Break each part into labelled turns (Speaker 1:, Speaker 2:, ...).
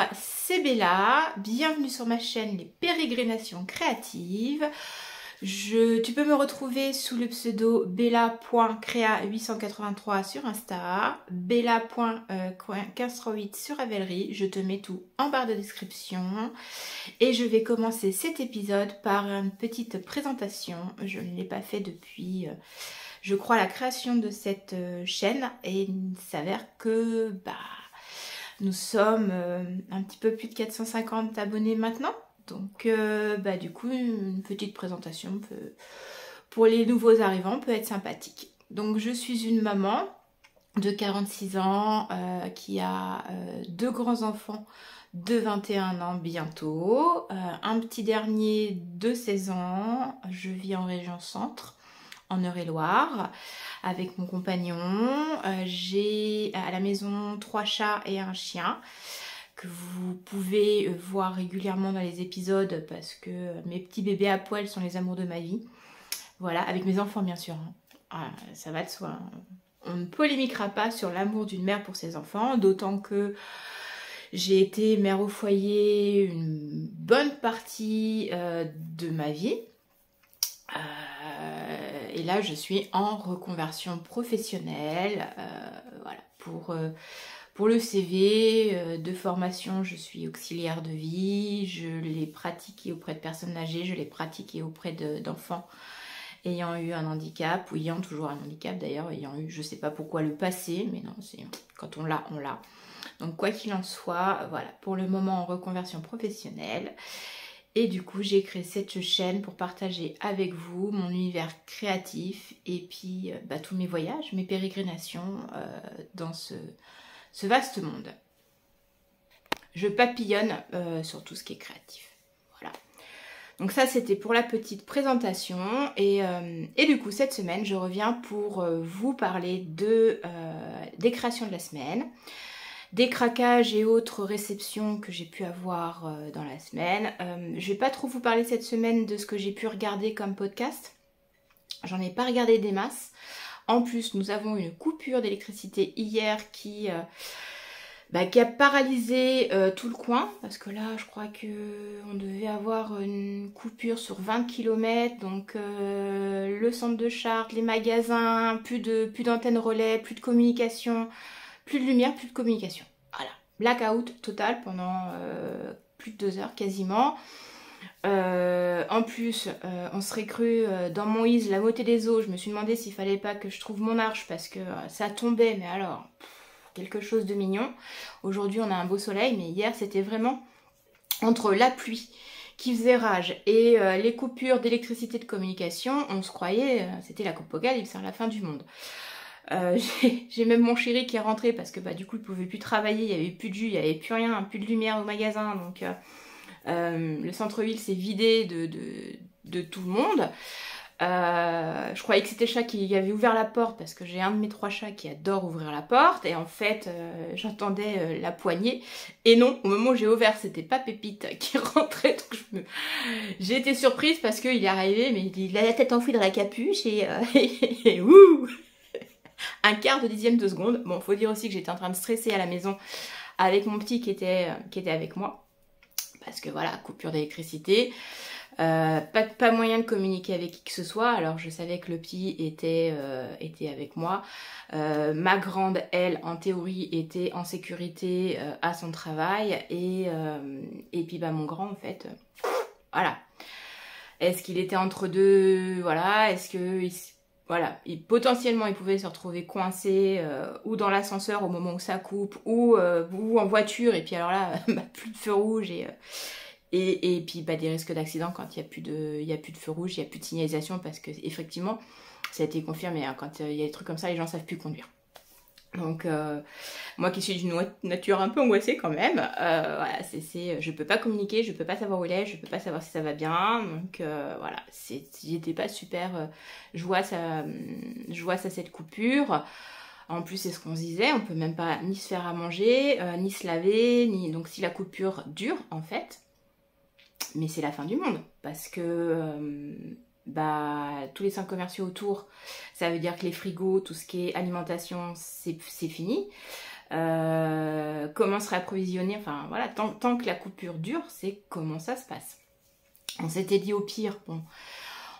Speaker 1: moi c'est Bella, bienvenue sur ma chaîne Les Pérégrinations Créatives. Tu peux me retrouver sous le pseudo bella.crea883 sur Insta, bella.1538 sur Ravelry. Je te mets tout en barre de description. Et je vais commencer cet épisode par une petite présentation. Je ne l'ai pas fait depuis, je crois, la création de cette chaîne. Et il s'avère que nous sommes un petit peu plus de 450 abonnés maintenant. Donc du coup, une petite présentation pour les nouveaux arrivants peut être sympathique. Donc je suis une maman de 46 ans qui a deux grands-enfants de 21 ans bientôt, un petit dernier de 16 ans. Je vis en région centre, en Eure-et-Loire, avec mon compagnon. J'ai à la maison 3 chats et un chien que vous pouvez voir régulièrement dans les épisodes parce que mes petits bébés à poil sont les amours de ma vie. Voilà, avec mes enfants bien sûr. Ça va de soi. On ne polémiquera pas sur l'amour d'une mère pour ses enfants, d'autant que j'ai été mère au foyer une bonne partie de ma vie. Et là, je suis en reconversion professionnelle. Voilà, pour le CV de formation, je suis auxiliaire de vie. Je l'ai pratiqué auprès de personnes âgées, je l'ai pratiqué auprès d'enfants ayant eu un handicap, ou ayant toujours un handicap d'ailleurs, ayant eu, je ne sais pas pourquoi le passé, mais non, c'est quand on l'a, on l'a. Donc quoi qu'il en soit, voilà, pour le moment en reconversion professionnelle. Et du coup, j'ai créé cette chaîne pour partager avec vous mon univers créatif et puis tous mes voyages, mes pérégrinations dans ce vaste monde. Je papillonne sur tout ce qui est créatif. Voilà. Donc ça, c'était pour la petite présentation. Et du coup, cette semaine, je reviens pour vous parler des créations de la semaine, des craquages et autres réceptions que j'ai pu avoir dans la semaine. Je vais pas trop vous parler cette semaine de ce que j'ai pu regarder comme podcast. J'en ai pas regardé des masses. En plus, nous avons une coupure d'électricité hier qui a paralysé tout le coin. Parce que là, je crois qu'on devait avoir une coupure sur 20 km. Donc, le centre de Chartres, les magasins, plus d'antennes relais, plus de communication, plus de lumière, plus de communication. Voilà, blackout total pendant plus de 2 heures quasiment. En plus, on serait cru dans Moïse, la montée des eaux. Je me suis demandé s'il fallait pas que je trouve mon arche parce que ça tombait, mais alors, quelque chose de mignon. Aujourd'hui, on a un beau soleil, mais hier, c'était vraiment entre la pluie qui faisait rage et les coupures d'électricité de communication, on se croyait, c'était la apocalypse, la fin du monde. J'ai même mon chéri qui est rentré parce que du coup il pouvait plus travailler, il n'y avait plus de jus, il n'y avait plus rien, plus de lumière au magasin, donc le centre-ville s'est vidé de tout le monde. Je croyais que c'était le chat qui avait ouvert la porte parce que j'ai un de mes 3 chats qui adore ouvrir la porte et en fait j'entendais la poignée et non, au moment où j'ai ouvert c'était pas Pépite qui rentrait, donc j'ai été surprise parce qu'il est arrivé mais il a la tête enfouie dans la capuche et ouh, un quart de dixième de seconde. Bon, faut dire aussi que j'étais en train de stresser à la maison avec mon petit qui était avec moi. Parce que voilà, coupure d'électricité. Pas moyen de communiquer avec qui que ce soit. Alors je savais que le petit était avec moi. Ma grande, elle, en théorie, était en sécurité à son travail. Et puis mon grand, en fait, voilà. Est-ce qu'il était entre deux? Voilà. Est-ce que... Voilà, potentiellement il pouvait se retrouver coincé ou dans l'ascenseur au moment où ça coupe ou en voiture et puis alors là plus de feu rouge et puis des risques d'accident quand il y a plus de feu rouge, il n'y a plus de signalisation parce que effectivement ça a été confirmé hein, quand il y a des trucs comme ça les gens savent plus conduire. Donc moi qui suis d'une nature un peu angoissée quand même, voilà, je peux pas communiquer, je peux pas savoir où il est, je peux pas savoir si ça va bien, donc voilà, j'étais pas super joyeuse à cette coupure. En plus c'est ce qu'on se disait, on peut même pas ni se faire à manger, ni se laver, donc si la coupure dure en fait, mais c'est la fin du monde parce que tous les centres commerciaux autour, ça veut dire que les frigos, tout ce qui est alimentation, c'est fini. comment se réapprovisionner, enfin voilà, tant que la coupure dure, c'est comment ça se passe. On s'était dit au pire, bon,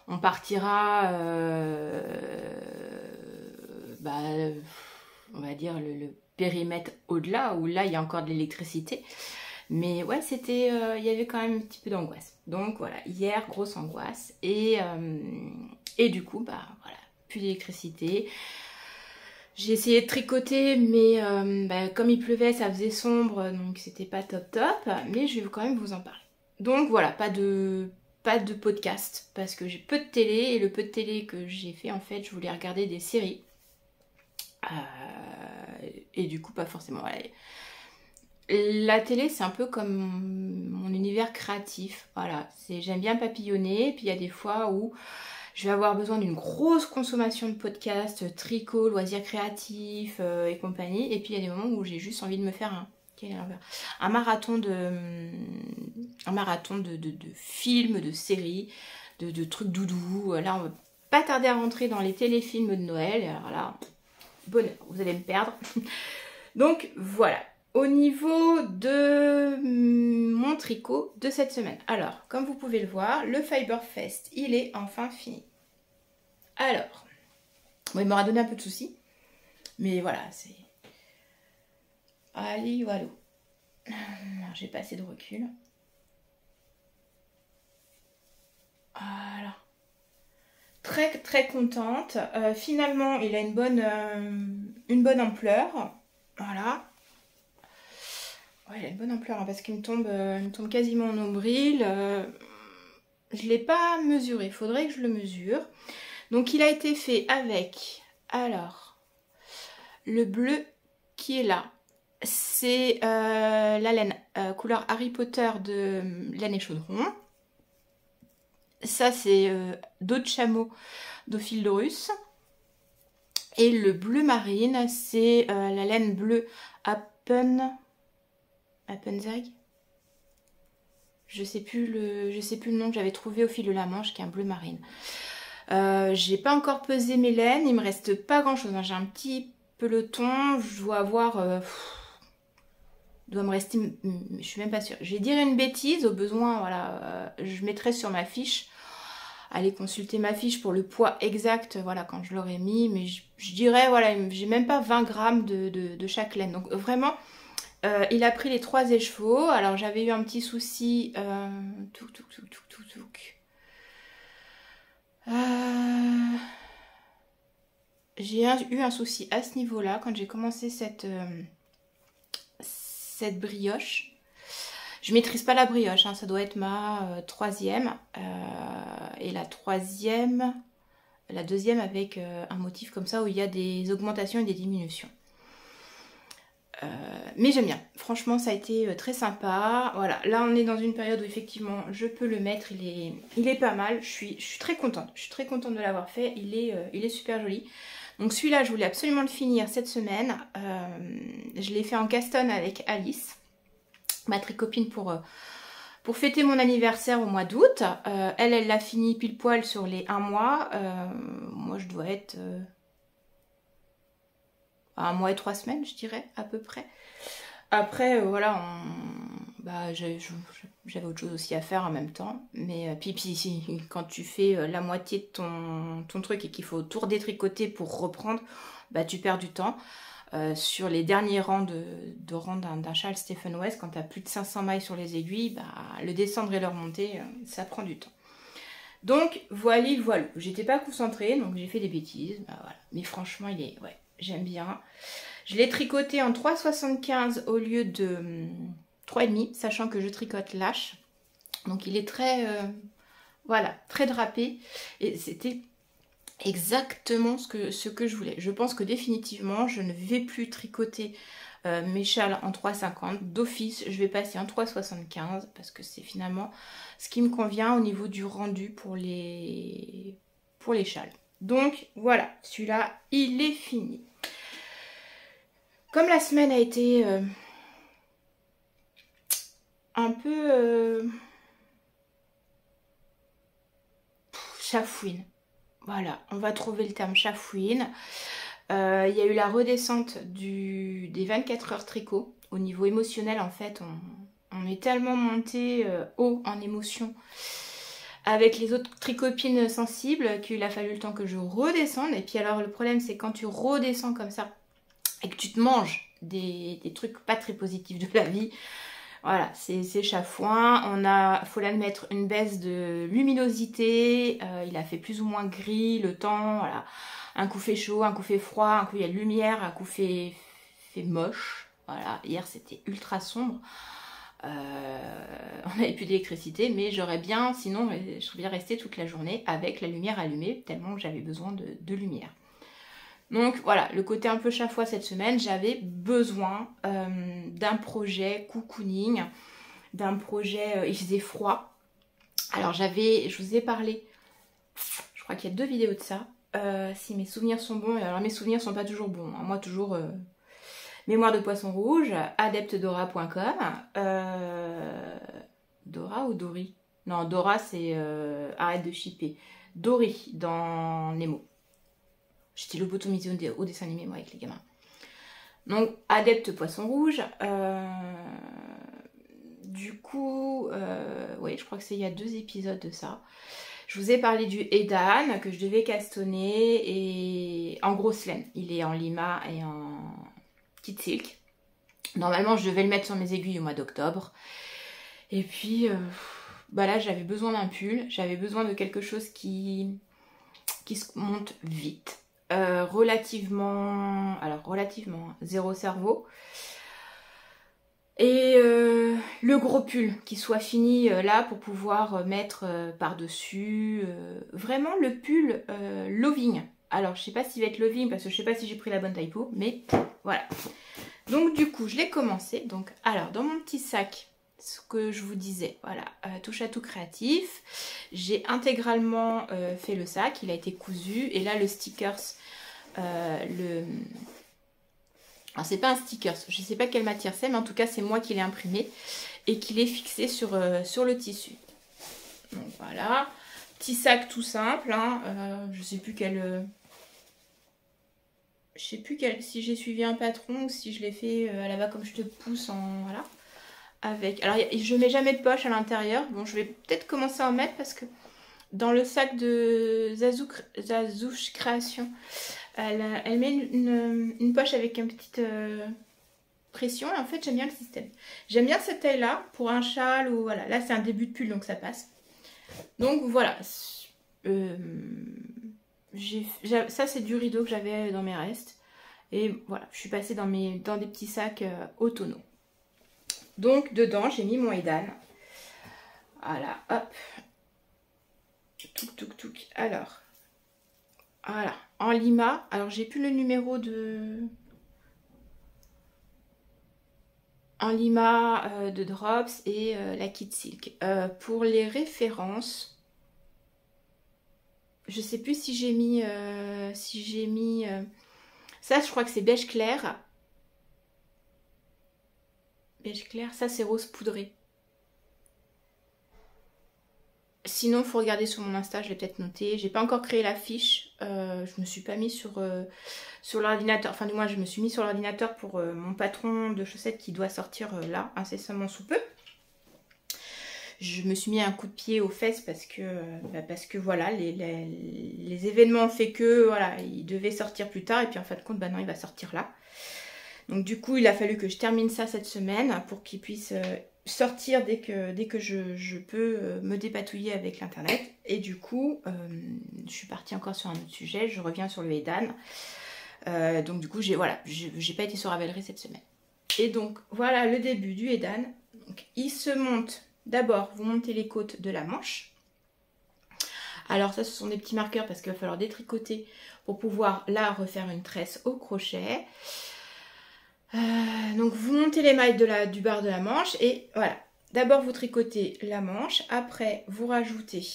Speaker 1: on partira, on va dire le périmètre au-delà, où là il y a encore de l'électricité. Mais ouais, il y avait quand même un petit peu d'angoisse. Donc voilà, hier, grosse angoisse. Et du coup, bah voilà, plus d'électricité. J'ai essayé de tricoter, mais comme il pleuvait, ça faisait sombre, donc c'était pas top top. Mais je vais quand même vous en parler. Donc voilà, pas de podcast, parce que j'ai peu de télé, et le peu de télé que j'ai fait, en fait, je voulais regarder des séries. Et du coup, pas forcément. Voilà. La télé, c'est un peu comme mon univers créatif. Voilà, j'aime bien papillonner. Puis il y a des fois où je vais avoir besoin d'une grosse consommation de podcasts, tricot, loisirs créatifs et compagnie. Et puis il y a des moments où j'ai juste envie de me faire un marathon de films, de séries, de trucs doudous. Là, on va pas tarder à rentrer dans les téléfilms de Noël. Alors là, bonheur, vous allez me perdre. Donc voilà. Au niveau de mon tricot de cette semaine. Alors, comme vous pouvez le voir, le Fiber Fest, il est enfin fini. Alors, bon, il m'aura donné un peu de soucis. Mais voilà, c'est... Allez, voilà. J'ai pas assez de recul. Voilà. Très, très contente. Finalement, il a une bonne ampleur. Voilà. Ouais, il a une bonne ampleur, hein, parce qu'il me tombe quasiment au nombril. Je ne l'ai pas mesuré, il faudrait que je le mesure. Donc il a été fait avec, alors, le bleu qui est là. C'est la laine couleur Harry Potter de laine et chaudron. Ça c'est dos de chameau d'Ophilodorus. Et le bleu marine, c'est la laine bleue Appenzag. Je sais plus le nom que j'avais trouvé au fil de la Manche, qui est un bleu marine. J'ai pas encore pesé mes laines, il me reste pas grand chose, hein. J'ai un petit peloton, je dois avoir... doit me rester... Je suis même pas sûre. Je vais dire une bêtise, au besoin, voilà, je mettrai sur ma fiche. Allez consulter ma fiche pour le poids exact, voilà, quand je l'aurai mis. Mais je dirais, voilà, j'ai même pas 20 grammes de chaque laine. Donc vraiment... il a pris les 3 écheveaux. Alors j'avais eu un petit souci. J'ai eu un souci à ce niveau-là quand j'ai commencé cette brioche. Je maîtrise pas la brioche, hein, ça doit être ma 3e. Et la deuxième avec un motif comme ça où il y a des augmentations et des diminutions. Mais j'aime bien, franchement ça a été très sympa. Voilà, là on est dans une période où effectivement je peux le mettre, il est pas mal. Je suis très contente, de l'avoir fait, il est super joli. Donc celui-là je voulais absolument le finir cette semaine. Je l'ai fait en castonne avec Alice, ma tricopine, pour fêter mon anniversaire au mois d'août. Elle l'a fini pile poil sur les 1 mois. Moi je dois être... 1 mois et 3 semaines, je dirais, à peu près. Après, voilà, j'avais autre chose aussi à faire en même temps. Mais puis quand tu fais la moitié de ton truc et qu'il faut tout redétricoter pour reprendre, bah tu perds du temps. Sur les derniers rangs d'un châle Stephen West, quand tu as plus de 500 mailles sur les aiguilles, bah, le descendre et le remonter, ça prend du temps. Donc, voilà. J'étais pas concentrée, donc j'ai fait des bêtises. Bah, voilà. Mais franchement, ouais, j'aime bien. Je l'ai tricoté en 3,75 au lieu de 3,5, sachant que je tricote lâche. Donc il est très, voilà, très drapé. Et c'était exactement ce que je voulais. Je pense que définitivement, je ne vais plus tricoter mes châles en 3,50. D'office, je vais passer en 3,75 parce que c'est finalement ce qui me convient au niveau du rendu pour les châles. Donc voilà, celui-là, il est fini. Comme la semaine a été un peu chafouine, voilà, on va trouver le terme chafouine. Il y a eu la redescente des 24 heures tricot. Au niveau émotionnel, en fait, on est tellement monté haut en émotion avec les autres tricopines sensibles qu'il a fallu le temps que je redescende. Et puis alors, le problème, c'est quand tu redescends comme ça et que tu te manges des trucs pas très positifs de la vie, voilà, c'est chafouin. Faut l'admettre, une baisse de luminosité. Il a fait plus ou moins gris le temps, voilà. Un coup fait chaud, un coup fait froid, un coup il y a de lumière, un coup fait moche. Voilà, hier c'était ultra sombre. On n'avait plus d'électricité, mais j'aurais bien, sinon je serais bien restée toute la journée avec la lumière allumée, tellement que j'avais besoin de lumière. Donc voilà, le côté un peu chafouin cette semaine, j'avais besoin d'un projet cocooning, d'un projet, il faisait froid. Alors je vous ai parlé, je crois qu'il y a 2 vidéos de ça, si mes souvenirs sont bons, alors mes souvenirs sont pas toujours bons, hein. Moi toujours mémoire de poisson rouge, adeptedora.com, Dora ou Dory? Non, Dora c'est arrête de shipper, Dory dans Nemo. J'étais lobotomisée au dessin animé, moi, avec les gamins. Donc, adepte poisson rouge. Du coup, oui, je crois que c'est il y a 2 épisodes de ça. Je vous ai parlé du Edan que je devais castonner et en grosse laine. Il est en lima et en kit silk. Normalement, je devais le mettre sur mes aiguilles au mois d'octobre. Et puis, bah là, j'avais besoin d'un pull. J'avais besoin de quelque chose qui se monte vite. Relativement, zéro cerveau. Et le gros pull qui soit fini là pour pouvoir mettre par-dessus. Vraiment le pull loving. Alors je sais pas s'il va être loving parce que je sais pas si j'ai pris la bonne taille peau, mais voilà. Donc du coup je l'ai commencé. Donc alors dans mon petit sac, ce que je vous disais, voilà, touche à tout créatif. J'ai intégralement fait le sac, il a été cousu. Et là le stickers, alors c'est pas un sticker, je sais pas quelle matière c'est, mais en tout cas c'est moi qui l'ai imprimé et qui l'ai fixé sur le tissu. Donc voilà, petit sac tout simple, hein, je sais plus si j'ai suivi un patron ou si je l'ai fait à la va comme je te pousse en voilà. Avec, alors je mets jamais de poche à l'intérieur, bon je vais peut-être commencer à en mettre parce que dans le sac de Zazouche Création, elle met une poche avec une petite pression et en fait j'aime bien le système. J'aime bien cette taille là pour un châle ou voilà. Là c'est un début de pull donc ça passe. Donc voilà. Ça c'est du rideau que j'avais dans mes restes. Et voilà, je suis passée dans des petits sacs autonomes. Donc dedans j'ai mis mon Edan. Voilà, hop. Touk. Alors, voilà, en lima. Alors, j'ai plus le numéro en lima de Drops et la Kit Silk. Pour les références, je sais plus si j'ai mis... ça, je crois que c'est beige clair. Beige clair, ça c'est rose poudré. Sinon, il faut regarder sur mon Insta, je l'ai peut-être noté. J'ai pas encore créé la fiche. Je me suis pas mis sur l'ordinateur. Enfin, du moins, je me suis mis sur l'ordinateur pour mon patron de chaussettes qui doit sortir là, incessamment sous peu. Je me suis mis un coup de pied aux fesses parce que voilà, les événements ont fait que voilà, il devait sortir plus tard. Et puis en fin de compte, bah non, il va sortir là. Donc du coup, il a fallu que je termine ça cette semaine pour qu'il puisse... sortir dès que je peux me dépatouiller avec l'internet. Et du coup je suis partie encore sur un autre sujet, je reviens sur le Edan. Donc du coup j'ai pas été sur Ravelry cette semaine. Et donc voilà le début du Edan. Donc, il se monte, d'abord vous montez les côtes de la manche. Alors ça ce sont des petits marqueurs parce qu'il va falloir détricoter pour pouvoir là refaire une tresse au crochet. Donc vous montez les mailles du bas de la manche et voilà. D'abord vous tricotez la manche, après vous rajoutez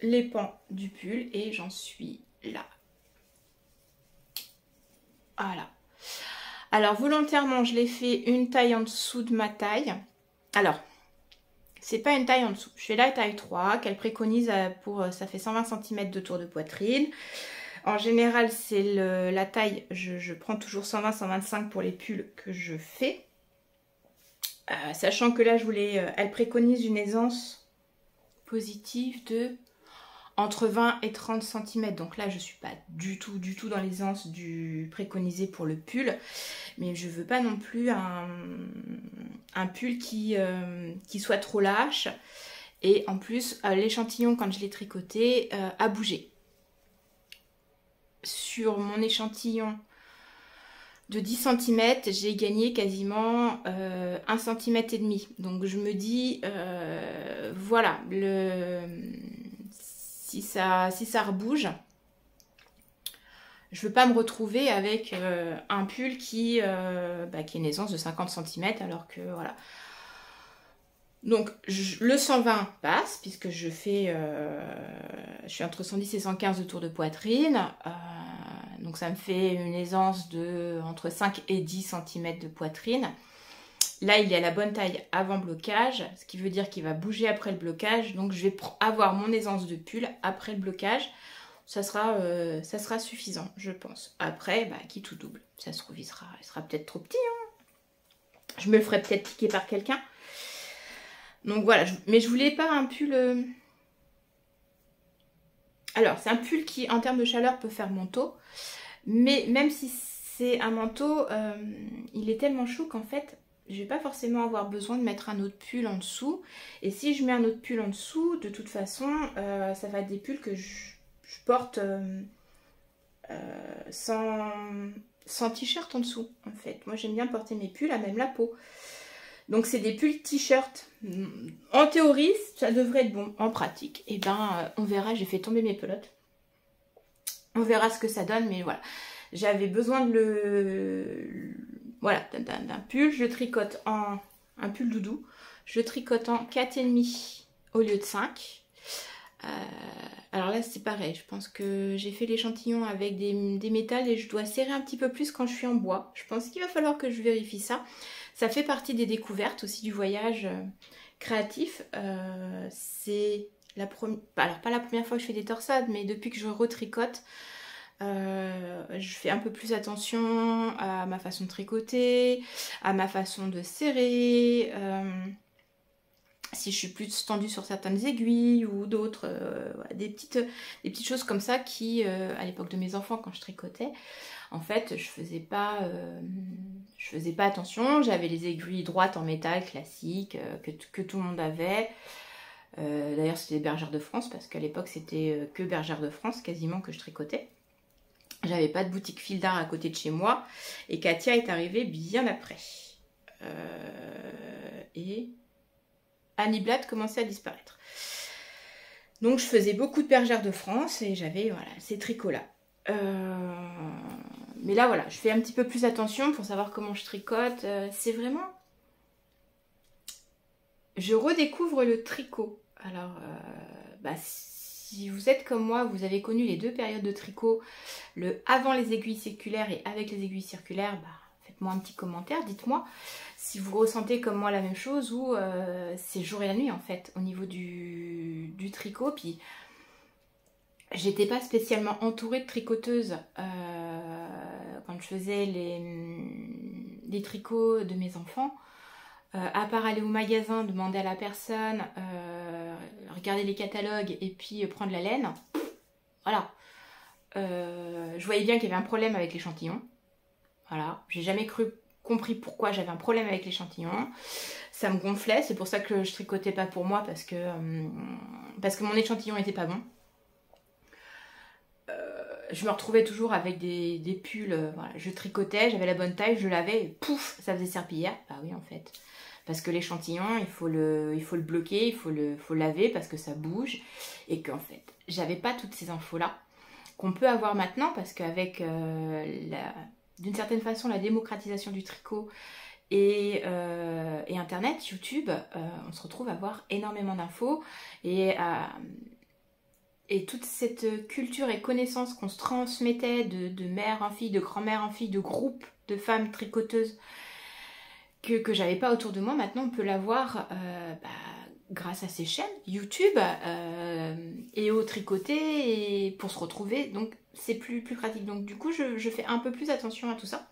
Speaker 1: les pans du pull et j'en suis là. Voilà. Alors volontairement je l'ai fait une taille en dessous de ma taille. Alors c'est pas une taille en dessous. Je fais la taille 3 qu'elle préconise pour ça fait 120 cm de tour de poitrine. en général, c'est la taille. Je prends toujours 120, 125 pour les pulls que je fais. Sachant que là, elle préconise une aisance positive de entre 20 et 30 cm. Donc là, je ne suis pas du tout dans l'aisance du préconisé pour le pull. Mais je ne veux pas non plus un pull qui soit trop lâche. Et en plus, l'échantillon, quand je l'ai tricoté, a bougé. Sur mon échantillon de 10 cm, j'ai gagné quasiment 1,5 cm. Donc je me dis, voilà, si ça rebouge, je veux pas me retrouver avec un pull qui a une aisance de 50 cm, alors que voilà. Donc le 120 passe, puisque je suis entre 110 et 115 de tour de poitrine. Donc ça me fait une aisance de entre 5 et 10 cm de poitrine. Là, il est à la bonne taille avant blocage, ce qui veut dire qu'il va bouger après le blocage. Donc je vais avoir mon aisance de pull après le blocage. Ça sera suffisant, je pense. Après, qui tout double. Ça se trouve, il sera peut-être trop petit. Hein. Je me le ferai peut-être piquer par quelqu'un. Donc voilà, mais je voulais pas un pull... Alors, c'est un pull qui, en termes de chaleur, peut faire manteau. Mais même si c'est un manteau, il est tellement chaud qu'en fait, je vais pas forcément avoir besoin de mettre un autre pull en dessous. Et si je mets un autre pull en dessous, de toute façon, ça va être des pulls que je porte sans t-shirt en dessous, en fait. Moi, j'aime bien porter mes pulls à même la peau. Donc, c'est des pulls t-shirt. En théorie, ça devrait être bon. En pratique, eh ben, on verra. J'ai fait tomber mes pelotes. On verra ce que ça donne, mais voilà. J'avais besoin de d'un pull. Je tricote en un pull doudou. Je tricote en 4,5 au lieu de 5. Alors là, c'est pareil. Je pense que j'ai fait l'échantillon avec des métals et je dois serrer un petit peu plus quand je suis en bois. Je pense qu'il va falloir que je vérifie ça. Ça fait partie des découvertes aussi du voyage créatif. C'est la première... Alors, pas la première fois que je fais des torsades, mais depuis que je retricote, je fais un peu plus attention à ma façon de tricoter, à ma façon de serrer, si je suis plus tendue sur certaines aiguilles ou d'autres, voilà, des petites choses comme ça qui, à l'époque de mes enfants, quand je tricotais, en fait, je faisais pas attention. J'avais les aiguilles droites en métal classique que tout le monde avait. D'ailleurs, c'était les Bergères de France, parce qu'à l'époque, c'était que Bergères de France, quasiment, que je tricotais. J'avais pas de boutique fil d'art à côté de chez moi. Et Katia est arrivée bien après. Et Annie Blatt commençait à disparaître. Donc, je faisais beaucoup de Bergères de France et j'avais ces tricots-là. Mais là, voilà, je fais un petit peu plus attention pour savoir comment je tricote. C'est vraiment... Je redécouvre le tricot. Alors, si vous êtes comme moi, vous avez connu les deux périodes de tricot, le avant les aiguilles circulaires et avec les aiguilles circulaires, faites-moi un petit commentaire, dites-moi si vous ressentez comme moi la même chose ou c'est jour et la nuit en fait au niveau du tricot. Puis j'étais pas spécialement entourée de tricoteuses quand je faisais les tricots de mes enfants. À part aller au magasin, demander à la personne, regarder les catalogues et puis prendre la laine, voilà. Je voyais bien qu'il y avait un problème avec l'échantillon. Voilà, j'ai jamais compris pourquoi j'avais un problème avec l'échantillon. Ça me gonflait, c'est pour ça que je tricotais pas pour moi, parce que mon échantillon était pas bon. Je me retrouvais toujours avec des pulls, voilà, je tricotais, j'avais la bonne taille, je lavais, et pouf, ça faisait serpillière. Bah oui, en fait. Parce que l'échantillon, il faut le bloquer, il faut le laver parce que ça bouge. Et qu'en fait, j'avais pas toutes ces infos-là qu'on peut avoir maintenant, parce qu'avec d'une certaine façon la démocratisation du tricot et Internet, YouTube, on se retrouve à avoir énormément d'infos et toute cette culture et connaissance qu'on se transmettait de mère en fille, de grand-mère en fille, de groupe de femmes tricoteuses que j'avais pas autour de moi, maintenant on peut l'avoir grâce à ces chaînes YouTube et au tricoter et pour se retrouver, donc c'est plus pratique. Donc du coup je fais un peu plus attention à tout ça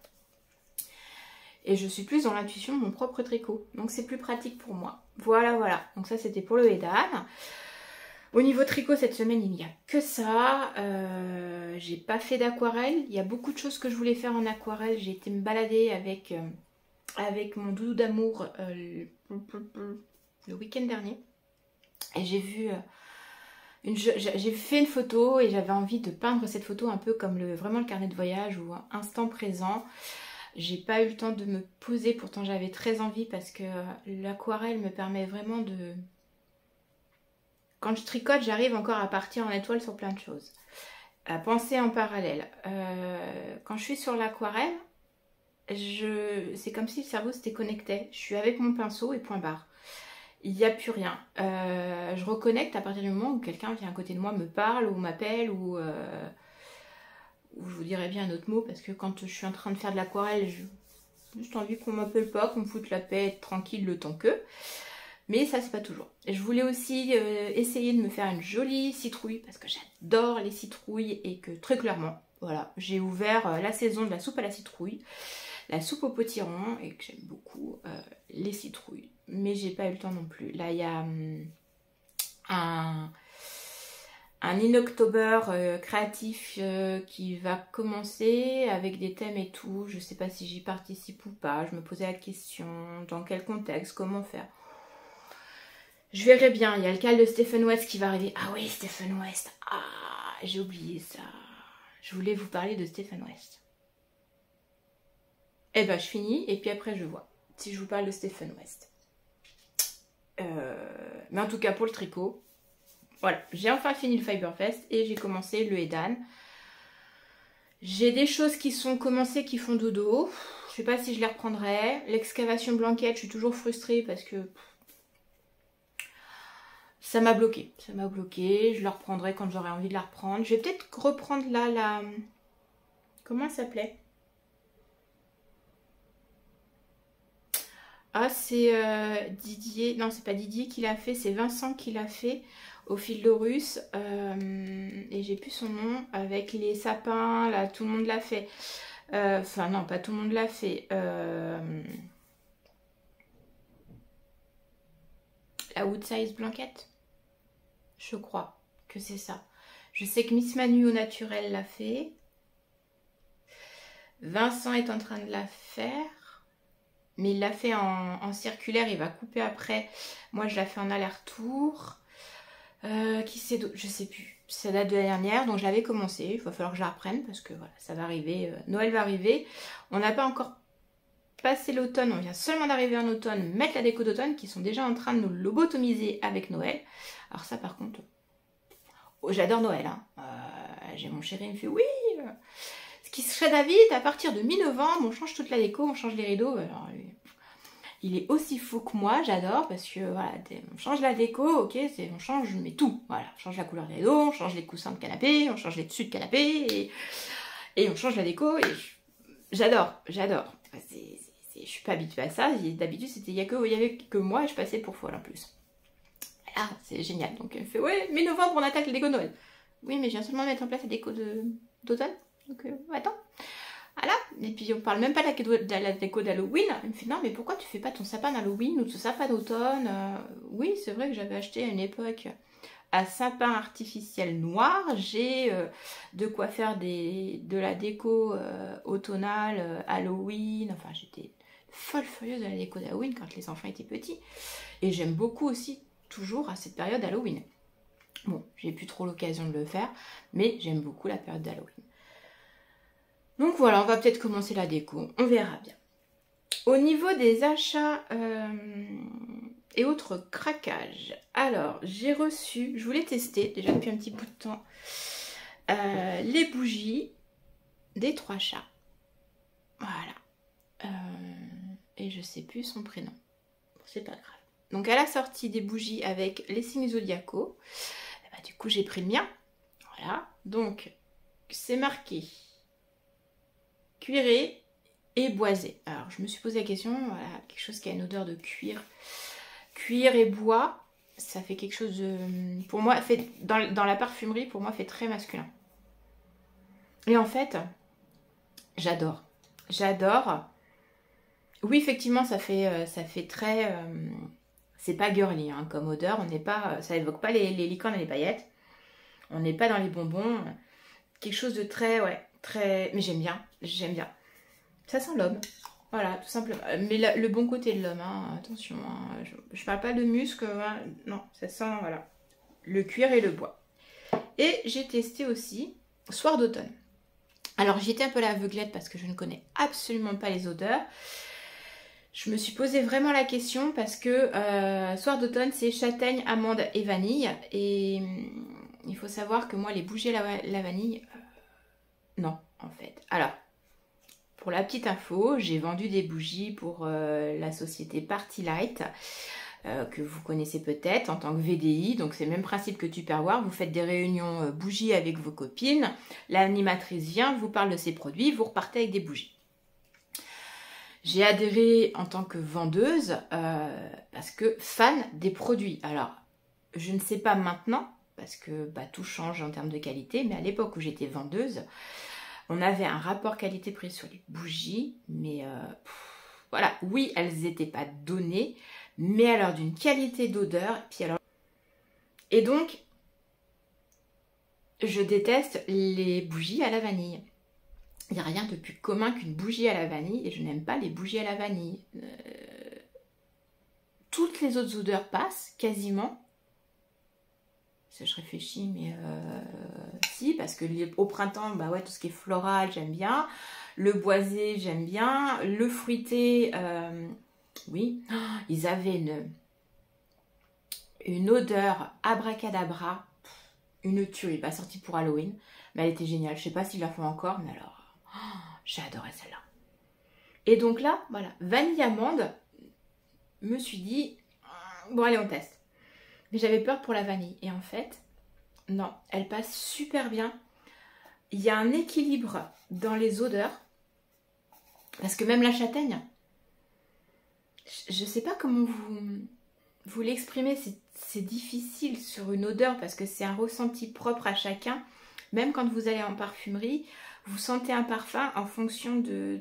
Speaker 1: et je suis plus dans l'intuition de mon propre tricot, donc c'est plus pratique pour moi. Voilà, donc ça c'était pour le Edan. Au niveau tricot cette semaine il n'y a que ça, j'ai pas fait d'aquarelle, il y a beaucoup de choses que je voulais faire en aquarelle, j'ai été me balader avec mon doudou d'amour le week-end dernier et j'ai vu j'ai fait une photo et j'avais envie de peindre cette photo un peu comme vraiment le carnet de voyage ou instant présent. J'ai pas eu le temps de me poser, pourtant j'avais très envie parce que l'aquarelle me permet vraiment de... Quand je tricote, j'arrive encore à partir en étoile sur plein de choses, à penser en parallèle. Quand je suis sur l'aquarelle, c'est comme si le cerveau s'était connecté. Je suis avec mon pinceau et point barre. Il n'y a plus rien. Je reconnecte à partir du moment où quelqu'un vient à côté de moi, me parle ou m'appelle ou je vous dirais bien un autre mot parce que quand je suis en train de faire de l'aquarelle, j'ai juste envie qu'on m'appelle pas, qu'on me foute la paix, être tranquille le temps que. Mais ça c'est pas toujours. Et je voulais aussi essayer de me faire une jolie citrouille parce que j'adore les citrouilles et que très clairement, voilà, j'ai ouvert la saison de la soupe à la citrouille, la soupe au potiron et que j'aime beaucoup les citrouilles. Mais j'ai pas eu le temps non plus. Là il y a un In-October créatif qui va commencer avec des thèmes et tout. Je sais pas si j'y participe ou pas. Je me posais la question, dans quel contexte, comment faire. Je verrai bien. Il y a le cas de Stephen West qui va arriver. Ah oui, Stephen West. Ah, j'ai oublié ça. Je voulais vous parler de Stephen West. Eh ben, je finis et puis après je vois si je vous parle de Stephen West. Mais en tout cas, pour le tricot, voilà, j'ai enfin fini le Fiberfest et j'ai commencé le Edan. J'ai des choses qui sont commencées qui font dodo. Je sais pas si je les reprendrai. L'excavation blanquette, je suis toujours frustrée parce que ça m'a bloqué. Ça m'a bloqué. Je la reprendrai quand j'aurai envie de la reprendre. Je vais peut-être reprendre là la... Comment elle s'appelait? Ah, c'est Didier. Non, c'est pas Didier qui l'a fait. C'est Vincent qui l'a fait au fil de russe. Et j'ai plus son nom. Avec les sapins, là, tout le monde l'a fait. Enfin, non, pas tout le monde l'a fait. La Wood Size Blanquette. Je crois que c'est ça. Je sais que Miss Manu au naturel l'a fait. Vincent est en train de la faire. Mais il l'a fait en circulaire, il va couper après. Moi, je la fais en aller-retour. Qui c'est d'autre? Je sais plus. Ça date de la dernière, donc je l'avais commencé. Il va falloir que je la reprenne parce que voilà, ça va arriver. Noël va arriver. On n'a pas encore passé l'automne. On vient seulement d'arriver en automne, mettre la déco d'automne qui sont déjà en train de nous lobotomiser avec Noël. Alors ça, par contre, oh, j'adore Noël. Hein. J'ai mon chéri, il me fait oui. Ce qui serait David, à partir de mi-novembre, on change toute la déco, on change les rideaux. Alors, il est aussi fou que moi, j'adore, parce que voilà, on change la déco, ok, on change, mais tout. Voilà, on change la couleur des rideaux, on change les coussins de canapé, on change les dessus de canapé, et on change la déco, et j'adore. Je suis pas habituée à ça, d'habitude il y avait que moi, et je passais pour folle en plus. Là, c'est génial. Donc elle fait, ouais, mi-novembre, on attaque les déco de Noël. Oui, mais je viens seulement de mettre en place la déco d'automne. Donc, attends. Voilà. Et puis, on parle même pas de la déco d'Halloween. Elle me fait, non, mais pourquoi tu fais pas ton sapin d'Halloween ou ton sapin d'automne? Oui, c'est vrai que j'avais acheté à une époque un sapin artificiel noir. J'ai de quoi faire de la déco automnale, Halloween. Enfin, j'étais folle furieuse de la déco d'Halloween quand les enfants étaient petits. Et j'aime beaucoup aussi, toujours à cette période Halloween. Bon, j'ai plus trop l'occasion de le faire, mais j'aime beaucoup la période d'Halloween. Donc voilà, on va peut-être commencer la déco, on verra bien. Au niveau des achats et autres craquages, alors j'ai reçu, je voulais tester déjà depuis un petit bout de temps, les bougies des 3 chats. Voilà. Et je sais plus son prénom, c'est pas grave. Donc elle a sorti des bougies avec les signes zodiacaux. Et bah, du coup j'ai pris le mien. Voilà, donc c'est marqué cuiré et boisé. Alors je me suis posé la question, voilà, quelque chose qui a une odeur de cuir et bois. ça fait quelque chose de... Pour moi, fait, dans la parfumerie, pour moi, fait très masculin. Et en fait, j'adore. J'adore. Oui, effectivement, ça fait très... c'est pas girly hein, comme odeur. On n'est pas, ça évoque pas les licornes et les paillettes. On n'est pas dans les bonbons. Quelque chose de très... Ouais, très... Mais j'aime bien. J'aime bien. Ça sent l'homme. Voilà, tout simplement. Mais le bon côté de l'homme, hein, attention. Hein, je parle pas de muscle. Hein, non, ça sent, voilà, le cuir et le bois. Et j'ai testé aussi Soir d'automne. Alors, j'étais un peu à l'aveuglette parce que je ne connais absolument pas les odeurs. Je me suis posé vraiment la question parce que Soir d'automne, c'est châtaigne, amande et vanille. Et il faut savoir que moi, les bougies à la vanille, non, en fait. Alors, pour la petite info, j'ai vendu des bougies pour la société Party Light, que vous connaissez peut-être en tant que VDI. Donc c'est le même principe que Tupperware. Vous faites des réunions bougies avec vos copines. L'animatrice vient, vous parle de ses produits, vous repartez avec des bougies. J'ai adhéré en tant que vendeuse parce que fan des produits. Alors, je ne sais pas maintenant parce que tout change en termes de qualité, mais à l'époque où j'étais vendeuse, on avait un rapport qualité-prix sur les bougies, mais voilà, oui, elles n'étaient pas données, mais alors d'une qualité d'odeur. Et donc, je déteste les bougies à la vanille. Il n'y a rien de plus commun qu'une bougie à la vanille, et je n'aime pas les bougies à la vanille. Toutes les autres odeurs passent, quasiment. Ça, je réfléchis, mais si, parce que au printemps, ouais, tout ce qui est floral, j'aime bien. Le boisé, j'aime bien. Le fruité, oui. Oh, ils avaient une odeur abracadabra, une tuerie, pas sortie pour Halloween, mais elle était géniale. Je sais pas s'ils la font encore, mais alors, j'ai adoré celle-là. Et donc là, voilà, vanille amande, me suis dit, bon allez, on teste. Mais j'avais peur pour la vanille. Et en fait, non, elle passe super bien. Il y a un équilibre dans les odeurs. Parce que même la châtaigne, je ne sais pas comment vous l'exprimez. C'est difficile sur une odeur parce que c'est un ressenti propre à chacun. Même quand vous allez en parfumerie, vous sentez un parfum en fonction de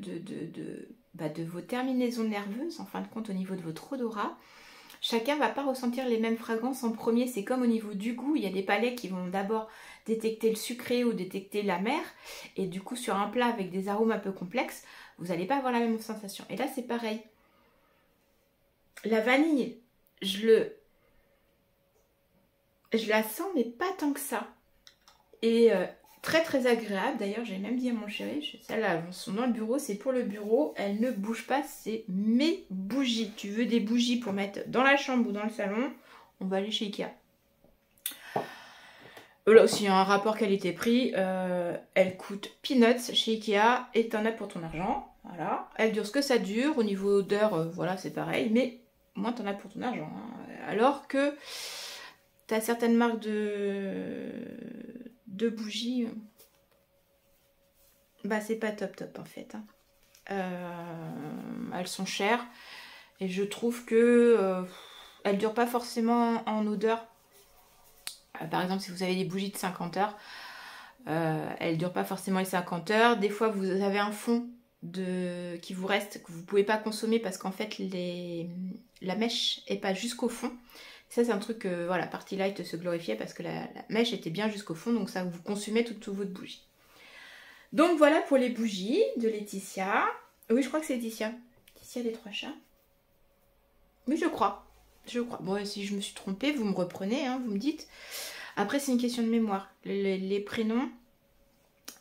Speaker 1: vos terminaisons nerveuses, en fin de compte au niveau de votre odorat. Chacun ne va pas ressentir les mêmes fragrances en premier. C'est comme au niveau du goût. Il y a des palais qui vont d'abord détecter le sucré ou détecter l'amer. Et du coup, sur un plat avec des arômes un peu complexes, vous n'allez pas avoir la même sensation. Et là, c'est pareil. La vanille, je la sens, mais pas tant que ça. Et très très agréable. D'ailleurs, j'ai même dit à mon chéri, celles-là, elles sont dans le bureau, c'est pour le bureau. Elles ne bougent pas, c'est mes bougies. Tu veux des bougies pour mettre dans la chambre ou dans le salon, on va aller chez Ikea. Là aussi, un rapport qualité-prix. Elle coûte peanuts chez Ikea et t'en as pour ton argent. Voilà. Elle dure ce que ça dure. Au niveau odeur, voilà, c'est pareil. Mais moins t'en as pour ton argent. Hein. Alors que t'as certaines marques de bougies, c'est pas top en fait. Hein. Elles sont chères et je trouve que elles durent pas forcément en odeur. Par exemple, si vous avez des bougies de 50 heures, elles durent pas forcément les 50 heures. Des fois, vous avez un fond qui vous reste, que vous pouvez pas consommer parce qu'en fait, la mèche est pas jusqu'au fond. Ça, c'est un truc que, voilà, Party Light se glorifiait parce que la mèche était bien jusqu'au fond, donc ça, vous consumez toute votre bougie. Donc voilà pour les bougies de Laetitia. Oui, je crois que c'est Laetitia. Laetitia des Trois Chats. Oui, je crois. Bon, si je me suis trompée, vous me reprenez, hein, vous me dites. Après, c'est une question de mémoire. Les prénoms,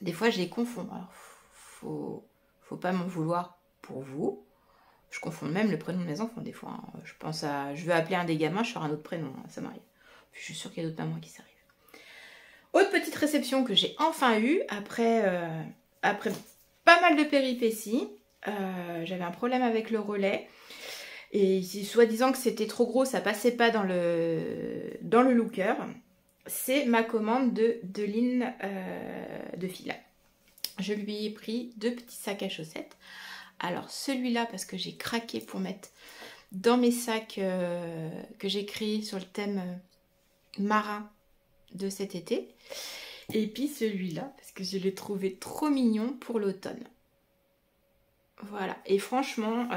Speaker 1: des fois, je les confonds. Alors, faut pas m'en vouloir pour vous. Je confonds même le prénom de mes enfants des fois. Hein. Je veux appeler un des gamins, je sors un autre prénom. Hein, ça m'arrive. Je suis sûre qu'il y a d'autres mamans qui s'arrivent. Autre petite réception que j'ai enfin eue après pas mal de péripéties. J'avais un problème avec le relais. Et soi-disant que c'était trop gros, ça passait pas dans le looker. C'est ma commande de Lynn de fil. Je lui ai pris 2 petits sacs à chaussettes. Alors celui-là, parce que j'ai craqué pour mettre dans mes sacs que j'ai créés sur le thème marin de cet été. Et puis celui-là, parce que je l'ai trouvé trop mignon pour l'automne. Voilà, et franchement,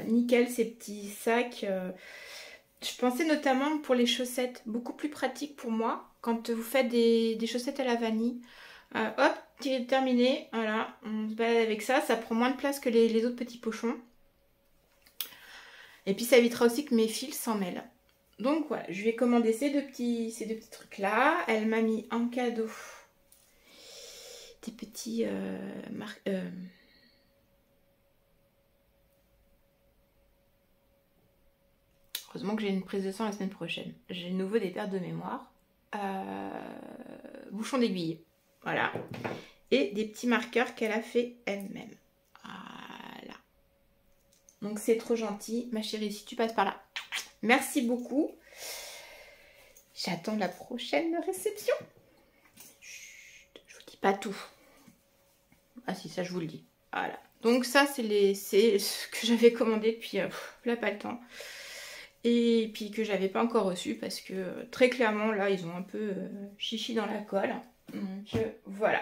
Speaker 1: nickel ces petits sacs. Je pensais notamment pour les chaussettes, beaucoup plus pratique pour moi, quand vous faites des chaussettes à la vanille. Hop, terminé, voilà, on se balade avec ça, ça prend moins de place que les autres petits pochons. Et puis ça évitera aussi que mes fils s'en mêlent. Donc voilà, je lui ai commandé ces deux petits trucs là. Elle m'a mis en cadeau des petits heureusement que j'ai une prise de sang la semaine prochaine. J'ai de nouveau des pertes de mémoire. Bouchons d'aiguille, voilà. Et des petits marqueurs qu'elle a fait elle-même. Voilà. Donc c'est trop gentil, ma chérie, si tu passes par là. Merci beaucoup. J'attends la prochaine réception. Chut, je vous dis pas tout. Ah si, ça je vous le dis. Voilà. Donc ça c'est ce que j'avais commandé depuis là pas le temps. Et puis que j'avais pas encore reçu parce que très clairement là ils ont un peu chichi dans la colle. Donc voilà.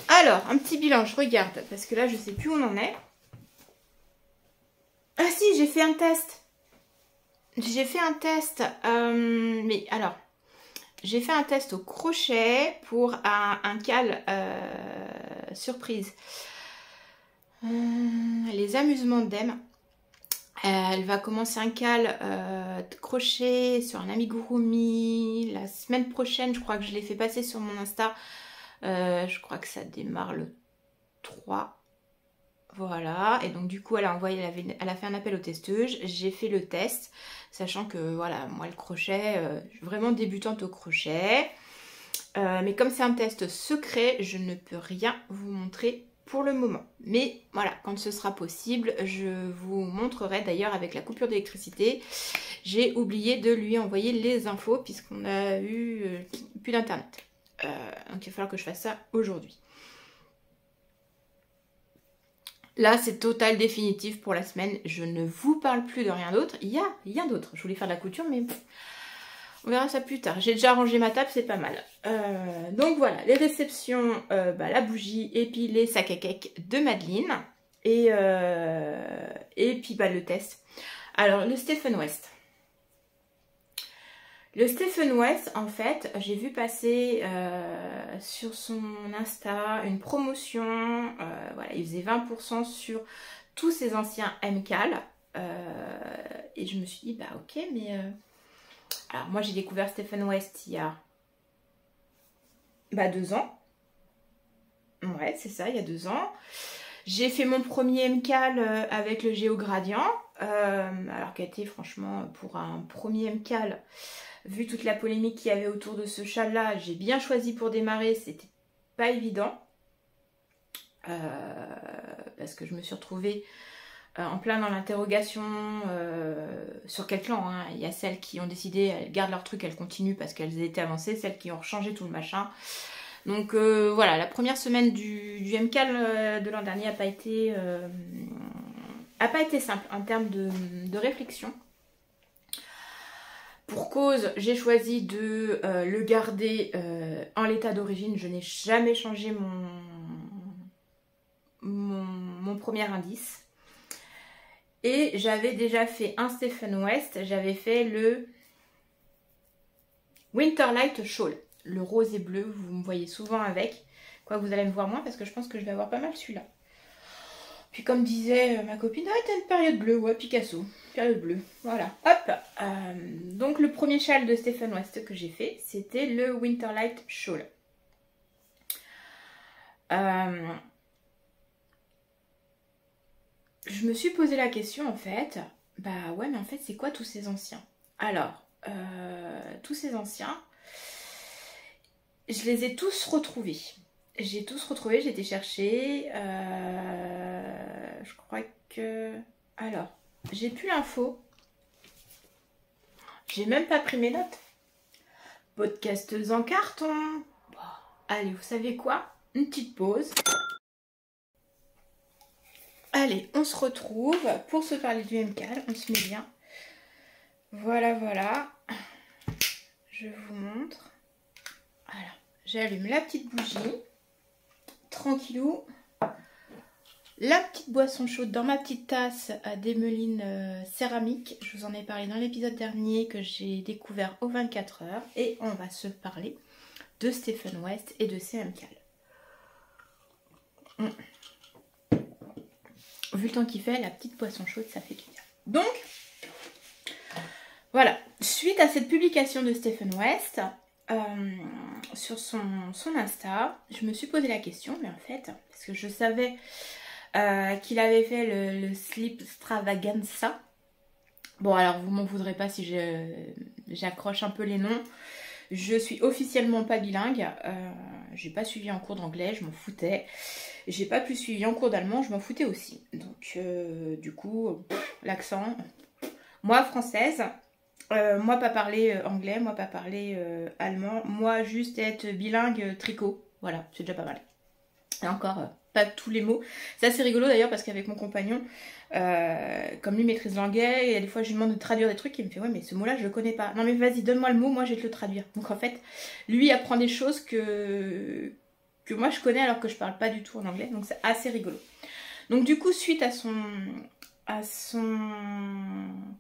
Speaker 1: Alors, un petit bilan, je regarde parce que là je sais plus où on en est. Ah si, j'ai fait un test. J'ai fait un test, mais alors, j'ai fait un test au crochet pour un cal surprise. Les amusements d'Em. Elle va commencer un cal de crochet sur un amigurumi la semaine prochaine. Je crois que je l'ai fait passer sur mon Insta. Je crois que ça démarre le 3. Voilà, et donc du coup elle a fait un appel aux testeuses, j'ai fait le test, sachant que voilà, moi le crochet, je suis vraiment débutante au crochet, mais comme c'est un test secret, je ne peux rien vous montrer pour le moment. Mais voilà, quand ce sera possible, je vous montrerai d'ailleurs avec la coupure d'électricité. J'ai oublié de lui envoyer les infos puisqu'on a eu plus d'internet. Donc il va falloir que je fasse ça aujourd'hui. Là, c'est total définitif pour la semaine. Je ne vous parle plus de rien d'autre. Il y a rien d'autre. Je voulais faire de la couture, mais on verra ça plus tard. J'ai déjà rangé ma table, c'est pas mal. Donc voilà, les réceptions, la bougie et puis les sacs à cake de Madeleine. Et puis le test. Alors, le Stephen West. Le Stephen West, en fait, j'ai vu passer sur son Insta une promotion. Voilà, il faisait 20% sur tous ses anciens MCAL. Et je me suis dit, bah ok, mais... Alors moi, j'ai découvert Stephen West il y a 2 ans. Ouais, c'est ça, il y a 2 ans. J'ai fait mon premier MCAL avec le Géogradient. Alors qui a été, franchement, pour un premier MCAL... Vu toute la polémique qu'il y avait autour de ce châle-là, j'ai bien choisi pour démarrer, c'était pas évident. Parce que je me suis retrouvée en plein dans l'interrogation sur quel clan. Hein. Il y a celles qui ont décidé, elles gardent leur truc, elles continuent parce qu'elles étaient avancées, celles qui ont changé tout le machin. Donc voilà, la première semaine du MCAL de l'an dernier n'a pas été simple en termes de réflexion. Pour cause, j'ai choisi de le garder en l'état d'origine. Je n'ai jamais changé mon premier indice. Et j'avais déjà fait un Stephen West. J'avais fait le Winterlight Shawl. Le rose et bleu, vous me voyez souvent avec. Quoi, vous allez me voir moins parce que je pense que je vais avoir pas mal celui-là. Puis comme disait ma copine, ah, t'as une période bleue, ouais, Picasso, période bleue, voilà, hop. Donc le premier châle de Stephen West que j'ai fait, c'était le Winterlight Shawl. Je me suis posé la question en fait, bah ouais mais en fait c'est quoi tous ces anciens? Alors, tous ces anciens, je les ai tous retrouvés. J'ai tous retrouvé, j'ai été chercher. Je crois que... Alors, j'ai plus l'info. J'ai même pas pris mes notes. Podcasteuse en carton. Bon, allez, vous savez quoi? Une petite pause. Allez, on se retrouve pour se parler du MCAL. On se met bien. Voilà, voilà. Je vous montre. Voilà. J'allume la petite bougie. Tranquillou. La petite boisson chaude dans ma petite tasse à démeline céramique. Je vous en ai parlé dans l'épisode dernier que j'ai découvert aux 24 heures. Et on va se parler de Stephen West et de ses MCAL. Vu le temps qu'il fait, la petite boisson chaude, ça fait du bien. Donc, voilà. Suite à cette publication de Stephen West, sur son Insta, je me suis posé la question, mais en fait, parce que je savais qu'il avait fait le Sleep Extravaganza. Bon, alors vous m'en voudrez pas si j'accroche un peu les noms. Je suis officiellement pas bilingue. J'ai pas suivi en cours d'anglais, je m'en foutais. J'ai pas plus suivi en cours d'allemand, je m'en foutais aussi. Donc, du coup, l'accent. Moi, française. Moi, pas parler anglais, moi, pas parler allemand. Moi, juste être bilingue tricot. Voilà, c'est déjà pas mal. Et encore, pas tous les mots. C'est assez rigolo d'ailleurs parce qu'avec mon compagnon, comme lui maîtrise l'anglais, il y a des fois je lui demande de traduire des trucs, il me fait ouais mais ce mot-là je le connais pas. Non mais vas-y, donne-moi le mot, moi je vais te le traduire. Donc en fait, lui apprend des choses que moi je connais alors que je parle pas du tout en anglais. Donc c'est assez rigolo. Donc du coup, suite à son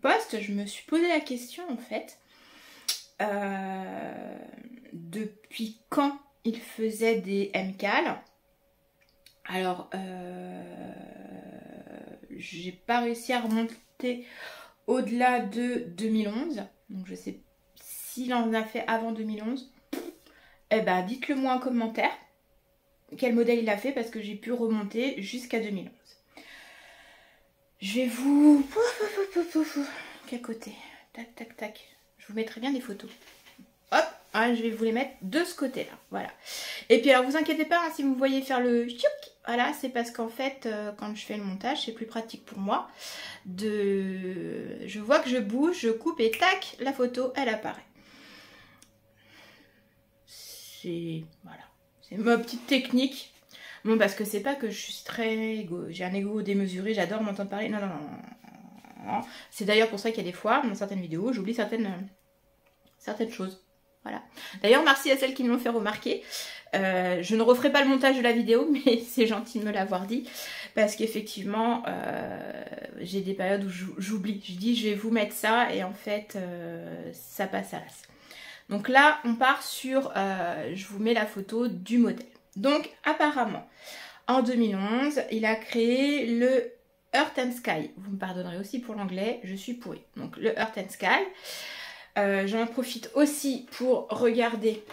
Speaker 1: post, je me suis posé la question en fait, depuis quand il faisait des MCAL. Alors, j'ai pas réussi à remonter au-delà de 2011. Donc, je sais s'il en a fait avant 2011. Eh ben, dites-le moi en commentaire. Quel modèle il a fait parce que j'ai pu remonter jusqu'à 2011. Je vais vous... Quel côté? Tac, tac, tac. Je vous mettrai bien des photos. Hop, hein, je vais vous les mettre de ce côté-là. Voilà. Et puis alors, vous inquiétez pas, hein, si vous voyez faire le chiouk, voilà, c'est parce qu'en fait, quand je fais le montage, c'est plus pratique pour moi. Je vois que je bouge, je coupe et tac, la photo, elle apparaît. Voilà. C'est ma petite technique. Bon, parce que c'est pas que je suis très j'ai un ego démesuré, j'adore m'entendre parler. Non, non, non, non. C'est d'ailleurs pour ça qu'il y a des fois, dans certaines vidéos, j'oublie certaines choses. Voilà. D'ailleurs, merci à celles qui me l'ont fait remarquer. Je ne referai pas le montage de la vidéo, mais c'est gentil de me l'avoir dit. Parce qu'effectivement, j'ai des périodes où j'oublie. Je dis, je vais vous mettre ça, et en fait, ça passe à l'as. Donc là, on part sur... je vous mets la photo du modèle. Donc, apparemment, en 2011, il a créé le Earth and Sky. Vous me pardonnerez aussi pour l'anglais, je suis pourrie. Donc, le Earth and Sky. J'en profite aussi pour regarder.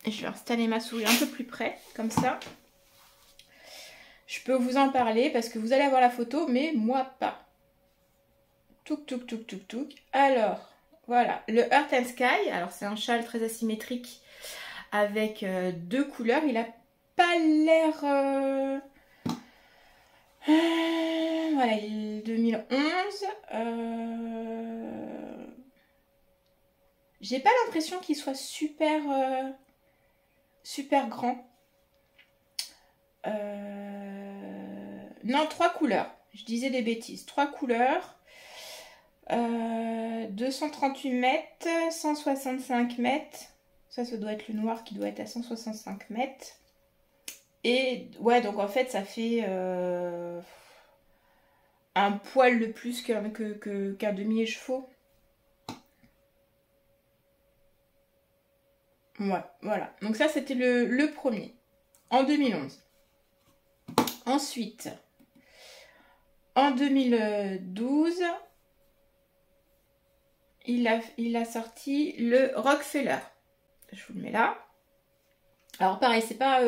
Speaker 1: Je vais installer ma souris un peu plus près, comme ça. Je peux vous en parler parce que vous allez avoir la photo, mais moi pas. Touk, touk, touk, touk, touk. Alors, voilà, le Earth and Sky. Alors, c'est un châle très asymétrique avec deux couleurs. Il a pas l'air... voilà, 2011. J'ai pas l'impression qu'il soit super grand. Non, 3 couleurs. Je disais des bêtises. 3 couleurs. 238 mètres, 165 mètres. Ça doit être le noir qui doit être à 165 mètres. Et ouais, donc en fait, ça fait un poil de plus qu'un demi-écheveau. Ouais, voilà. Donc ça, c'était le premier, en 2011. Ensuite, en 2012, il a sorti le Rockefeller. Je vous le mets là. Alors pareil, c'est pas...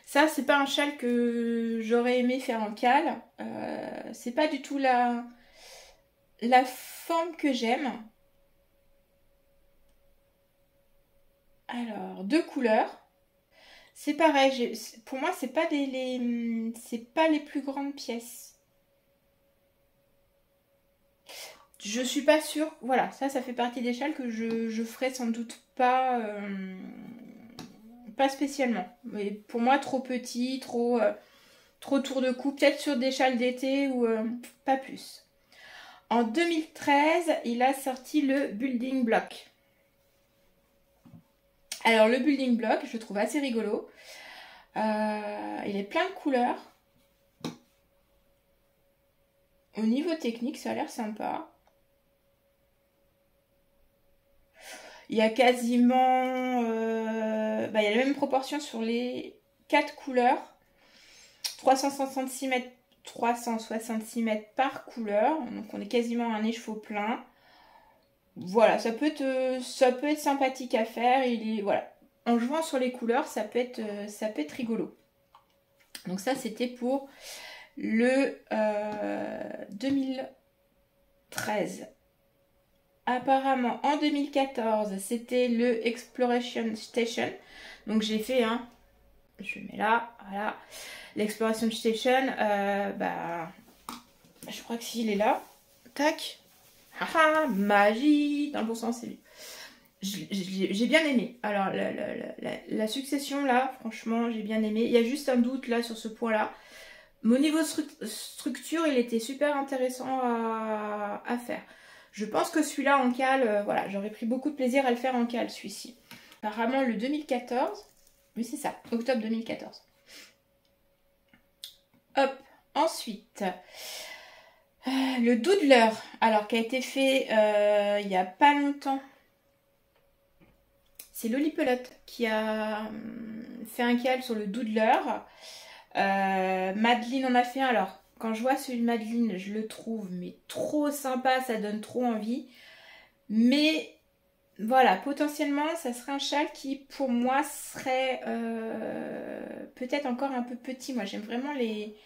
Speaker 1: ça, c'est pas un châle que j'aurais aimé faire en cale. C'est pas du tout la forme que j'aime. Alors, 2 couleurs. C'est pareil, pour moi, c'est pas les plus grandes pièces. Je suis pas sûre. Voilà, ça fait partie des châles que je ferai sans doute pas spécialement. Mais pour moi, trop petit, trop trop tour de cou, peut-être sur des châles d'été ou pas plus. En 2013, il a sorti le Building Block. Alors le Building Block, je le trouve assez rigolo. Il est plein de couleurs. Au niveau technique, ça a l'air sympa. Il y a quasiment... il y a la même proportion sur les 4 couleurs. 366 mètres par couleur. Donc on est quasiment à un écheveau plein. Voilà, ça peut être sympathique à faire. Voilà. En jouant sur les couleurs, ça peut être rigolo. Donc ça, c'était pour le 2013. Apparemment, en 2014, c'était le Exploration Station. Donc j'ai fait un... Je le mets là, voilà. L'Exploration Station, je crois que s'il est là. Tac. Haha, magie. Dans le bon sens, c'est lui. J'ai bien aimé. Alors, la succession, là, franchement, j'ai bien aimé. Il y a juste un doute, là, sur ce point-là. Mais au niveau structure, il était super intéressant à faire. Je pense que celui-là, en cale, voilà, j'aurais pris beaucoup de plaisir à le faire en cale, celui-ci. Apparemment, le 2014. Oui, c'est ça, octobre 2014. Hop, ensuite... le Doodler, alors qui a été fait il n'y a pas longtemps. C'est Lolipelote qui a fait un cale sur le Doodler. Madeline en a fait un. Alors, quand je vois celui de Madeline, je le trouve mais trop sympa, ça donne trop envie. Mais voilà, potentiellement, ça serait un châle qui, pour moi, serait peut-être encore un peu petit. Moi, j'aime vraiment les...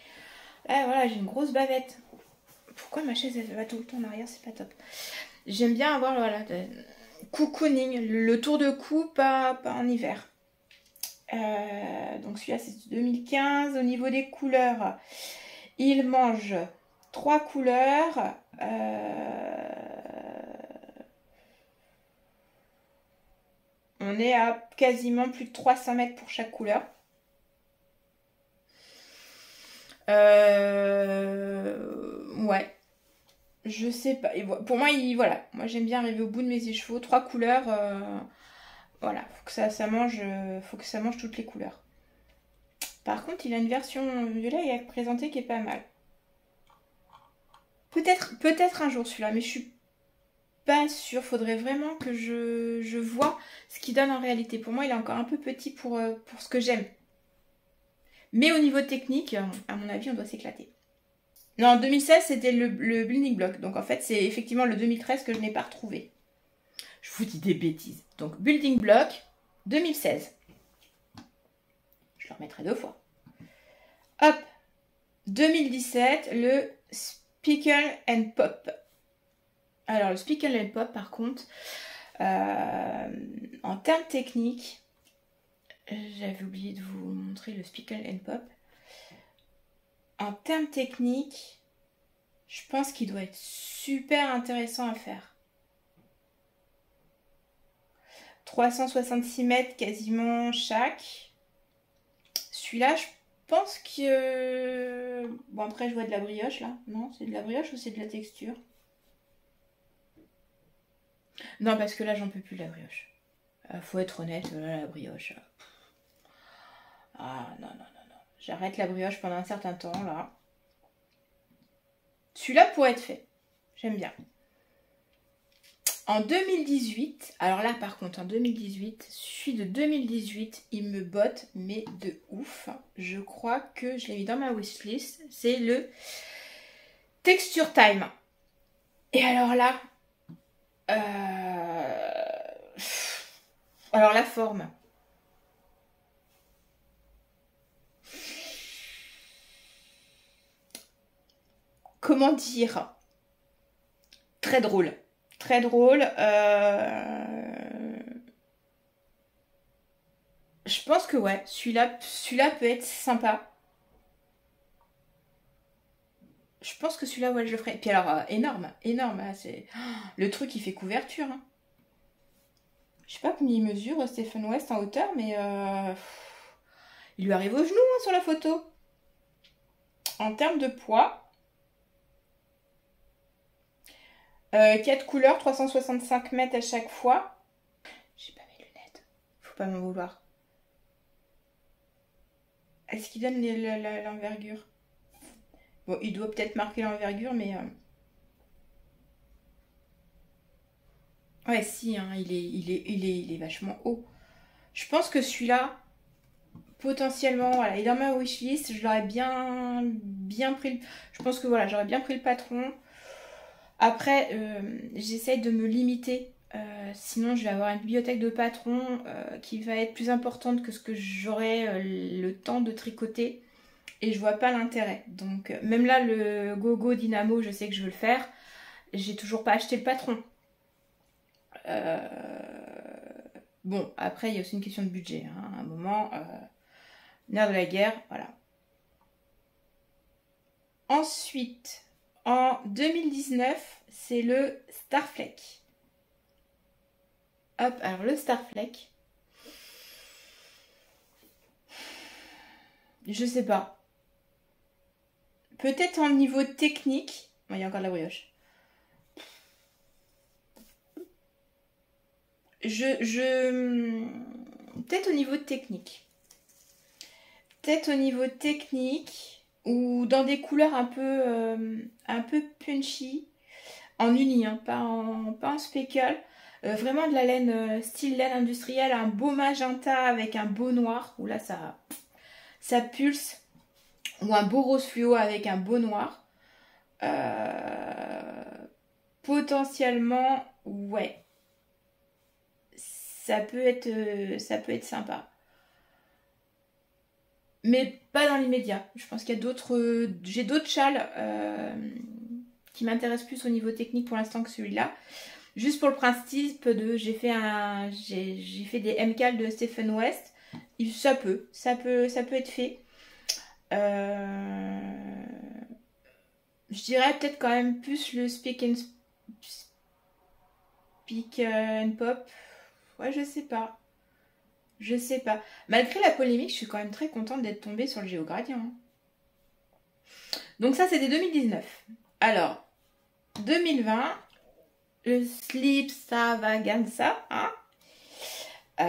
Speaker 1: Ah, voilà, j'ai une grosse bavette. Pourquoi ma chaise elle va tout le temps en arrière, c'est pas top. J'aime bien avoir voilà, cocooning, le tour de cou, pas en hiver. Donc celui-là c'est 2015. Au niveau des couleurs, il mange 3 couleurs. On est à quasiment plus de 300 mètres pour chaque couleur. Ouais. Je sais pas. Pour moi, voilà. Moi, j'aime bien arriver au bout de mes écheveaux. 3 couleurs. Voilà. Faut que ça mange toutes les couleurs. Par contre, il a une version violet présentée qui est pas mal. Peut-être un jour celui-là, mais je suis pas sûre. Faudrait vraiment que je vois ce qu'il donne en réalité. Pour moi, il est encore un peu petit pour ce que j'aime. Mais au niveau technique, à mon avis, on doit s'éclater. Non, en 2016, c'était le Building Block. Donc, en fait, c'est effectivement le 2013 que je n'ai pas retrouvé. Je vous dis des bêtises. Donc, Building Block, 2016. Je le remettrai 2 fois. Hop. 2017, le Spickle and Pop. Alors, le Spickle and Pop, par contre, en termes techniques, j'avais oublié de vous montrer le Spickle and Pop. En termes techniques, je pense qu'il doit être super intéressant à faire. 366 mètres quasiment chaque. Celui-là, je pense que... Bon, après, je vois de la brioche, là. Non, c'est de la brioche ou c'est de la texture? Non, parce que là, j'en peux plus de la brioche. Faut être honnête, là, la brioche. Ah, non. J'arrête la brioche pendant un certain temps, là. Celui-là pourrait être fait. J'aime bien. En 2018, alors là, par contre, en 2018, celui de 2018, il me botte, mais de ouf. Je crois que je l'ai mis dans ma wishlist. C'est le Texture Time. Et alors là... Alors la forme... Comment dire? Très drôle. Très drôle. Je pense que ouais, celui-là peut être sympa. Je pense que celui-là, ouais, je le ferai. Et puis alors, énorme. Hein, c'est... Le truc, il fait couverture. Hein. Je sais pas combien il mesure, Stephen West, en hauteur, mais... Il lui arrive au genou, hein, sur la photo. En termes de poids, 4 couleurs, 365 mètres à chaque fois. J'ai pas mes lunettes, faut pas m'en vouloir. Est-ce qu'il donne l'envergure? Bon, il doit peut-être marquer l'envergure, mais... Ouais, si, hein, il est vachement haut. Je pense que celui-là, potentiellement, voilà, il est dans ma wishlist. Je l'aurais bien pris. Je pense que voilà, j'aurais bien pris le patron. Après, j'essaye de me limiter. Sinon, je vais avoir une bibliothèque de patron qui va être plus importante que ce que j'aurai le temps de tricoter. Et je vois pas l'intérêt. Donc, même là, le Gogo Dynamo, je sais que je veux le faire. J'ai toujours pas acheté le patron. Bon, après, il y a aussi une question de budget. Hein. À un moment, nerf de la guerre, voilà. Ensuite, en 2019, c'est le Starfleck. Hop, alors le Starfleck. Je sais pas. Peut-être en niveau technique. Oh, il y a encore de la brioche. Peut-être au niveau technique. Peut-être au niveau technique ou dans des couleurs un peu punchy. En uni, hein, pas en spécule. Vraiment de la laine, style laine industrielle, un beau magenta avec un beau noir. Où là, ça pulse. Ou un beau rose fluo avec un beau noir. Potentiellement, ouais. Ça peut être sympa. Mais pas dans l'immédiat. Je pense qu'il y a d'autres... J'ai d'autres châles qui m'intéressent plus au niveau technique pour l'instant que celui-là. Juste pour le principe de... J'ai fait des MCAL de Stephen West. Ça peut être fait. Je dirais peut-être quand même plus le Speak and Pop. Ouais, je sais pas. Je sais pas. Malgré la polémique, je suis quand même très contente d'être tombée sur le Géogradient. Hein. Donc ça, c'était 2019. Alors, 2020, le Slip Extravaganza. Hein.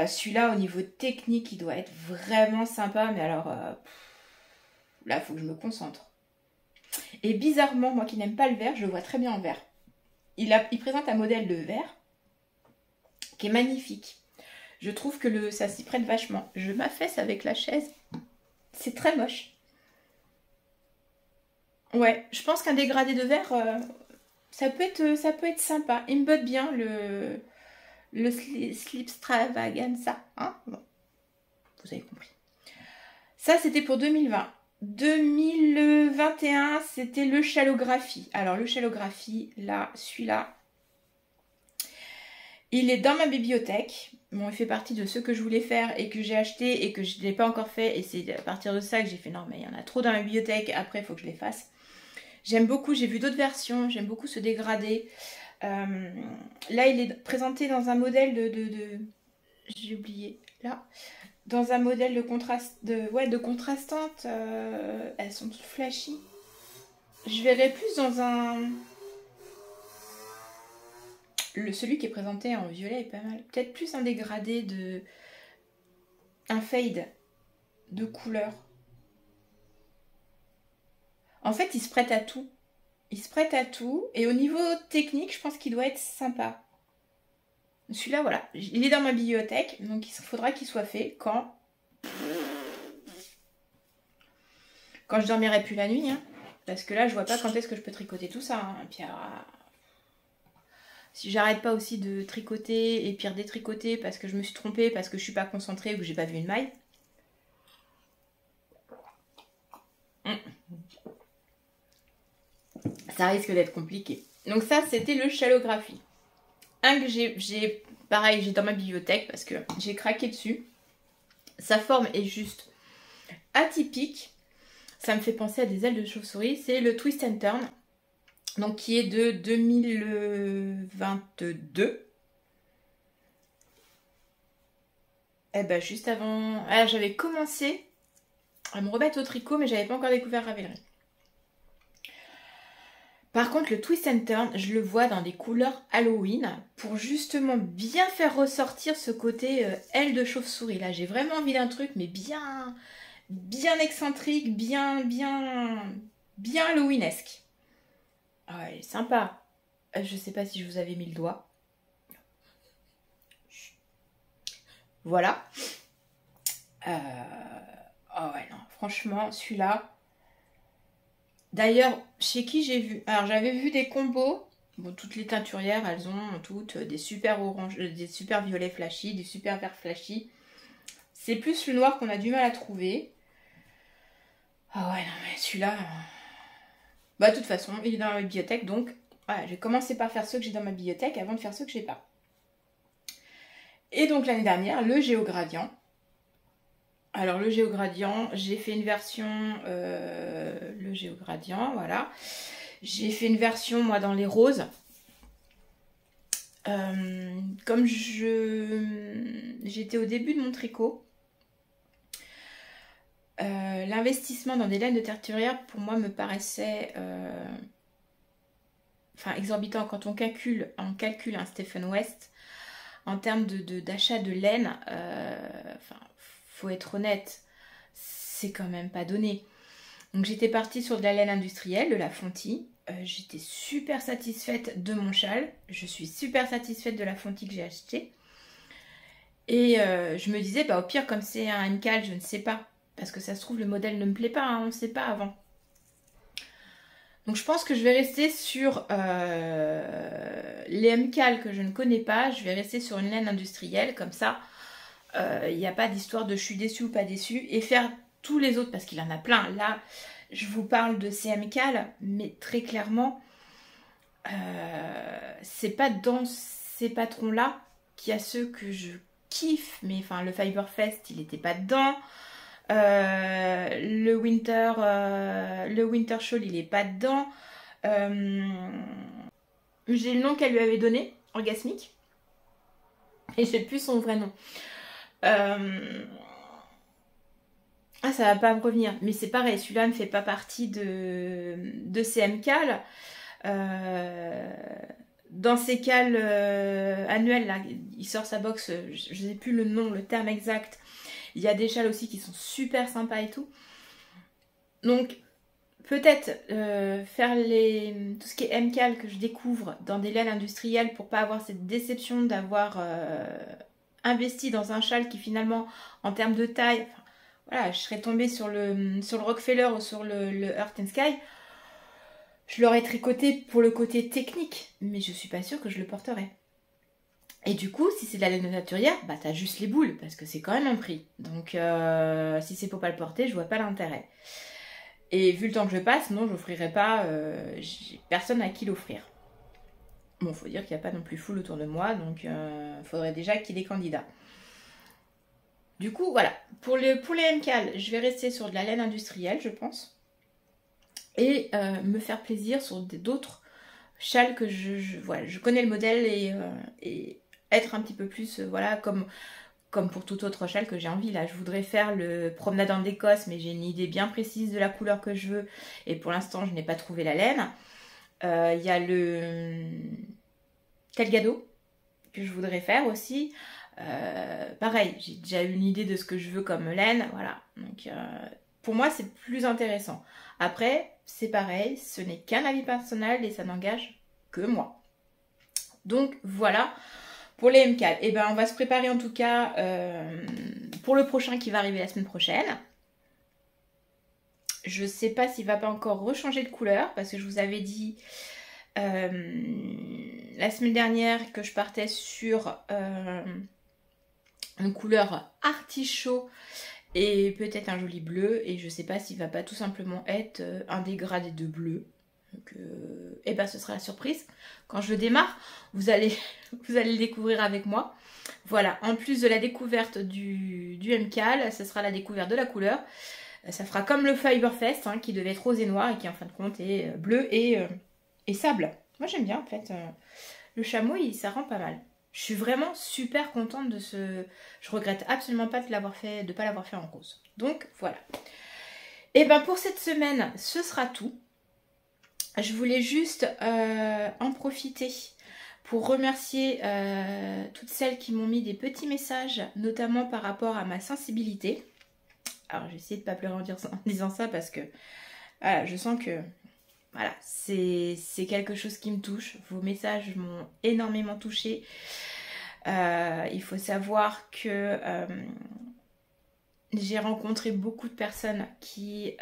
Speaker 1: Celui-là, au niveau technique, il doit être vraiment sympa. Mais alors, là, il faut que je me concentre. Et bizarrement, moi qui n'aime pas le vert, je le vois très bien en vert. Il présente un modèle de vert qui est magnifique. Je trouve que ça s'y prête vachement. Je m'affaisse avec la chaise. C'est très moche. Ouais, je pense qu'un dégradé de verre, ça peut être sympa. Il me botte bien le Slip Extravaganza. Hein, bon, vous avez compris. Ça, c'était pour 2020. 2021, c'était le Chalographie. Alors, le Chalographie, là, celui-là, il est dans ma bibliothèque. Bon, il fait partie de ceux que je voulais faire et que j'ai acheté et que je ne l'ai pas encore fait. Et c'est à partir de ça que j'ai fait non, mais il y en a trop dans ma bibliothèque. Après, il faut que je les fasse. J'aime beaucoup, j'ai vu d'autres versions. J'aime beaucoup ce dégradé. Là, il est présenté dans un modèle de j'ai oublié. Là. Dans un modèle de contrastante. Elles sont toutes flashy. Je verrais plus dans un... Celui qui est présenté en violet est pas mal. Peut-être plus un dégradé de... Un fade de couleur. En fait, il se prête à tout. Il se prête à tout. Et au niveau technique, je pense qu'il doit être sympa. Celui-là, voilà. Il est dans ma bibliothèque. Donc, il faudra qu'il soit fait quand je dormirai plus la nuit. Hein. Parce que là, je vois pas quand est-ce que je peux tricoter tout ça. Hein. Et puis, alors, si j'arrête pas aussi de tricoter et puis redétricoter parce que je me suis trompée, parce que je suis pas concentrée ou que j'ai pas vu une maille. Ça risque d'être compliqué. Donc ça, c'était le Chalographie. Un que j'ai pareil, j'ai dans ma bibliothèque parce que j'ai craqué dessus. Sa forme est juste atypique. Ça me fait penser à des ailes de chauve-souris. C'est le Twist and Turn. Donc qui est de 2022. Eh ben juste avant... Ah, j'avais commencé à me remettre au tricot, mais j'avais pas encore découvert Ravelry. Par contre, le Twist and Turn, je le vois dans des couleurs Halloween pour justement bien faire ressortir ce côté aile de chauve-souris. Là, j'ai vraiment envie d'un truc, mais bien, bien excentrique, bien Halloweenesque. Ah ouais, sympa. Je sais pas si je vous avais mis le doigt. Voilà. Oh ouais, non, franchement, celui-là. D'ailleurs, chez qui j'ai vu... Alors, j'avais vu des combos. Bon, toutes les teinturières, elles ont toutes des super orange, des super violets flashy, des super verts flashy. C'est plus le noir qu'on a du mal à trouver. Ah ouais, non, mais celui-là... Bah, de toute façon, il est dans ma bibliothèque, donc... Voilà, je vais commencer par faire ceux que j'ai dans ma bibliothèque avant de faire ceux que j'ai pas. Et donc, l'année dernière, le Géogradient. Alors le Géogradient, j'ai fait une version, le Géogradient, voilà. J'ai fait une version moi dans les roses. Comme j'étais au début de mon tricot, l'investissement dans des laines de teinturière pour moi me paraissait exorbitant quand on calcule un Stephen West en termes d'achat de laine. Faut être honnête, c'est quand même pas donné. Donc j'étais partie sur de la laine industrielle, de la Fonty. J'étais super satisfaite de mon châle. Je suis super satisfaite de la Fonty que j'ai achetée. Et je me disais, bah au pire, comme c'est un MCAL, je ne sais pas. Parce que ça se trouve, le modèle ne me plaît pas, hein, on ne sait pas avant. Donc je pense que je vais rester sur les MCAL que je ne connais pas. Je vais rester sur une laine industrielle, comme ça. Il n'y a pas d'histoire de je suis déçue ou pas déçue. Et faire tous les autres, parce qu'il en a plein. Là, je vous parle de CMCAL, mais très clairement, c'est pas dans ces patrons-là qu'il y a ceux que je kiffe. Mais enfin, le Fiberfest, il n'était pas dedans. Le Winter Shawl, il n'est pas dedans. J'ai le nom qu'elle lui avait donné, Orgasmique. Et je sais plus son vrai nom. Ah, ça va pas me revenir. Mais c'est pareil, celui-là ne fait pas partie de CMCAL. Dans ces cales annuels, là, il sort sa box, je sais plus le nom, le terme exact. Il y a des châles aussi qui sont super sympas et tout. Donc, peut-être faire tout ce qui est MCAL que je découvre dans des laines industrielles pour pas avoir cette déception d'avoir investi dans un châle qui finalement, en termes de taille, voilà, je serais tombée sur le Rockefeller ou sur le Earth and Sky. Je l'aurais tricoté pour le côté technique, mais je suis pas sûre que je le porterais. Et du coup, si c'est de la laine de naturière, bah t'as juste les boules, parce que c'est quand même un prix. Donc si c'est pour pas le porter, je vois pas l'intérêt. Et vu le temps que je passe, non, je l'offrirai pas, j'ai personne à qui l'offrir. Bon, faut dire qu'il n'y a pas non plus full autour de moi, donc faudrait déjà qu'il y ait des candidats. Du coup, voilà. Pour les MCAL, je vais rester sur de la laine industrielle, je pense. Et me faire plaisir sur d'autres châles que voilà, je connais le modèle et être un petit peu plus, voilà, comme pour tout autre châle que j'ai envie. Là, je voudrais faire le promenade en Écosse, mais j'ai une idée bien précise de la couleur que je veux. Et pour l'instant, je n'ai pas trouvé la laine. Il y a le Calgado que je voudrais faire aussi. Pareil, j'ai déjà une idée de ce que je veux comme laine. Voilà. Donc, pour moi, c'est plus intéressant. Après, c'est pareil, ce n'est qu'un avis personnel et ça n'engage que moi. Donc, voilà. Pour les MCAL, eh ben, on va se préparer en tout cas pour le prochain qui va arriver la semaine prochaine. Je ne sais pas s'il ne va pas encore rechanger de couleur parce que je vous avais dit la semaine dernière que je partais sur une couleur artichaut et peut-être un joli bleu. Et je ne sais pas s'il ne va pas tout simplement être un dégradé de bleu. Donc, et ben ce sera la surprise. Quand je le démarre, vous allez le découvrir avec moi. Voilà, en plus de la découverte du MCAL, ce sera la découverte de la couleur. Ça fera comme le Fiberfest, hein, qui devait être rose et noir et qui en fin de compte est bleu et sable. Moi j'aime bien en fait. Le chameau, ça rend pas mal. Je suis vraiment super contente de ce... Je regrette absolument pas de ne pas l'avoir fait en rose. Donc voilà. Et ben pour cette semaine, ce sera tout. Je voulais juste en profiter pour remercier toutes celles qui m'ont mis des petits messages, notamment par rapport à ma sensibilité. Alors, j'ai essayé de ne pas pleurer en disant ça parce que voilà, je sens que voilà, c'est quelque chose qui me touche. Vos messages m'ont énormément touchée. Il faut savoir que j'ai rencontré beaucoup de personnes qui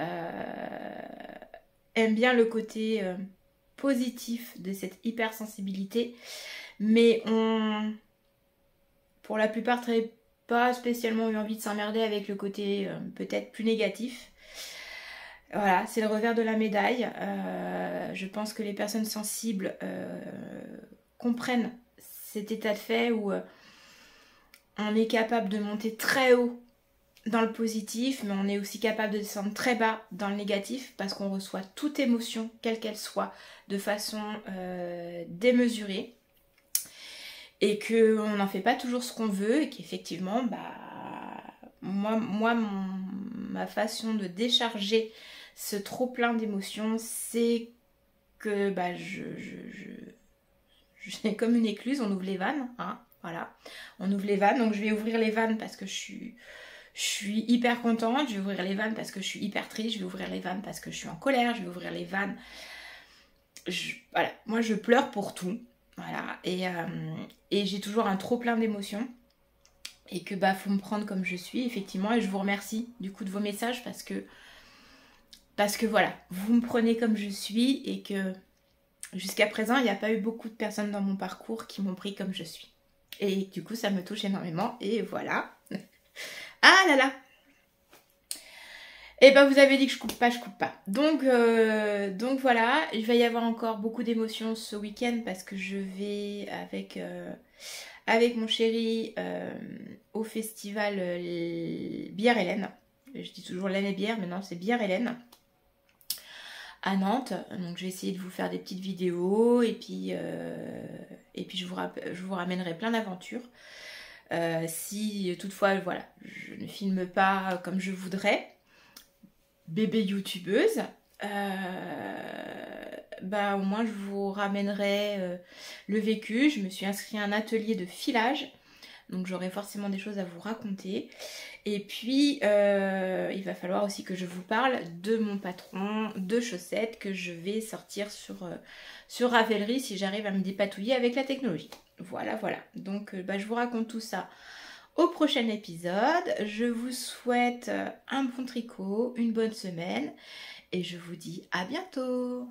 Speaker 1: aiment bien le côté positif de cette hypersensibilité, mais pour la plupart, pas spécialement eu envie de s'emmerder avec le côté peut-être plus négatif. Voilà, c'est le revers de la médaille. Je pense que les personnes sensibles comprennent cet état de fait où on est capable de monter très haut dans le positif, mais on est aussi capable de descendre très bas dans le négatif parce qu'on reçoit toute émotion, quelle qu'elle soit, de façon démesurée et qu'on n'en fait pas toujours ce qu'on veut et qu'effectivement, ma façon de décharger ce trop plein d'émotions, c'est que je suis comme une écluse, on ouvre les vannes, hein, voilà, on ouvre les vannes, donc je vais ouvrir les vannes parce que je suis hyper contente, je vais ouvrir les vannes parce que je suis hyper triste, je vais ouvrir les vannes parce que je suis en colère, je vais ouvrir les vannes, voilà, moi je pleure pour tout, voilà, et j'ai toujours un trop plein d'émotions. Et que faut me prendre comme je suis, effectivement, et je vous remercie du coup de vos messages parce que voilà, vous me prenez comme je suis et que jusqu'à présent, il n'y a pas eu beaucoup de personnes dans mon parcours qui m'ont pris comme je suis. Et du coup, ça me touche énormément et voilà. Ah là là. Et vous avez dit que je coupe pas, je coupe pas. Donc voilà, il va y avoir encore beaucoup d'émotions ce week-end parce que je vais avec mon chéri au festival Bière Hélène. Je dis toujours Laine et Bière, mais non, c'est Bière Hélène à Nantes. Donc je vais essayer de vous faire des petites vidéos et puis je vous ramènerai plein d'aventures. Si toutefois, voilà, je ne filme pas comme je voudrais, bébé youtubeuse, au moins je vous ramènerai le vécu. Je me suis inscrite à un atelier de filage, donc j'aurai forcément des choses à vous raconter. Et puis il va falloir aussi que je vous parle de mon patron de chaussettes que je vais sortir sur Ravelry si j'arrive à me dépatouiller avec la technologie. Voilà. Donc je vous raconte tout ça au prochain épisode. Je vous souhaite un bon tricot, une bonne semaine et je vous dis à bientôt.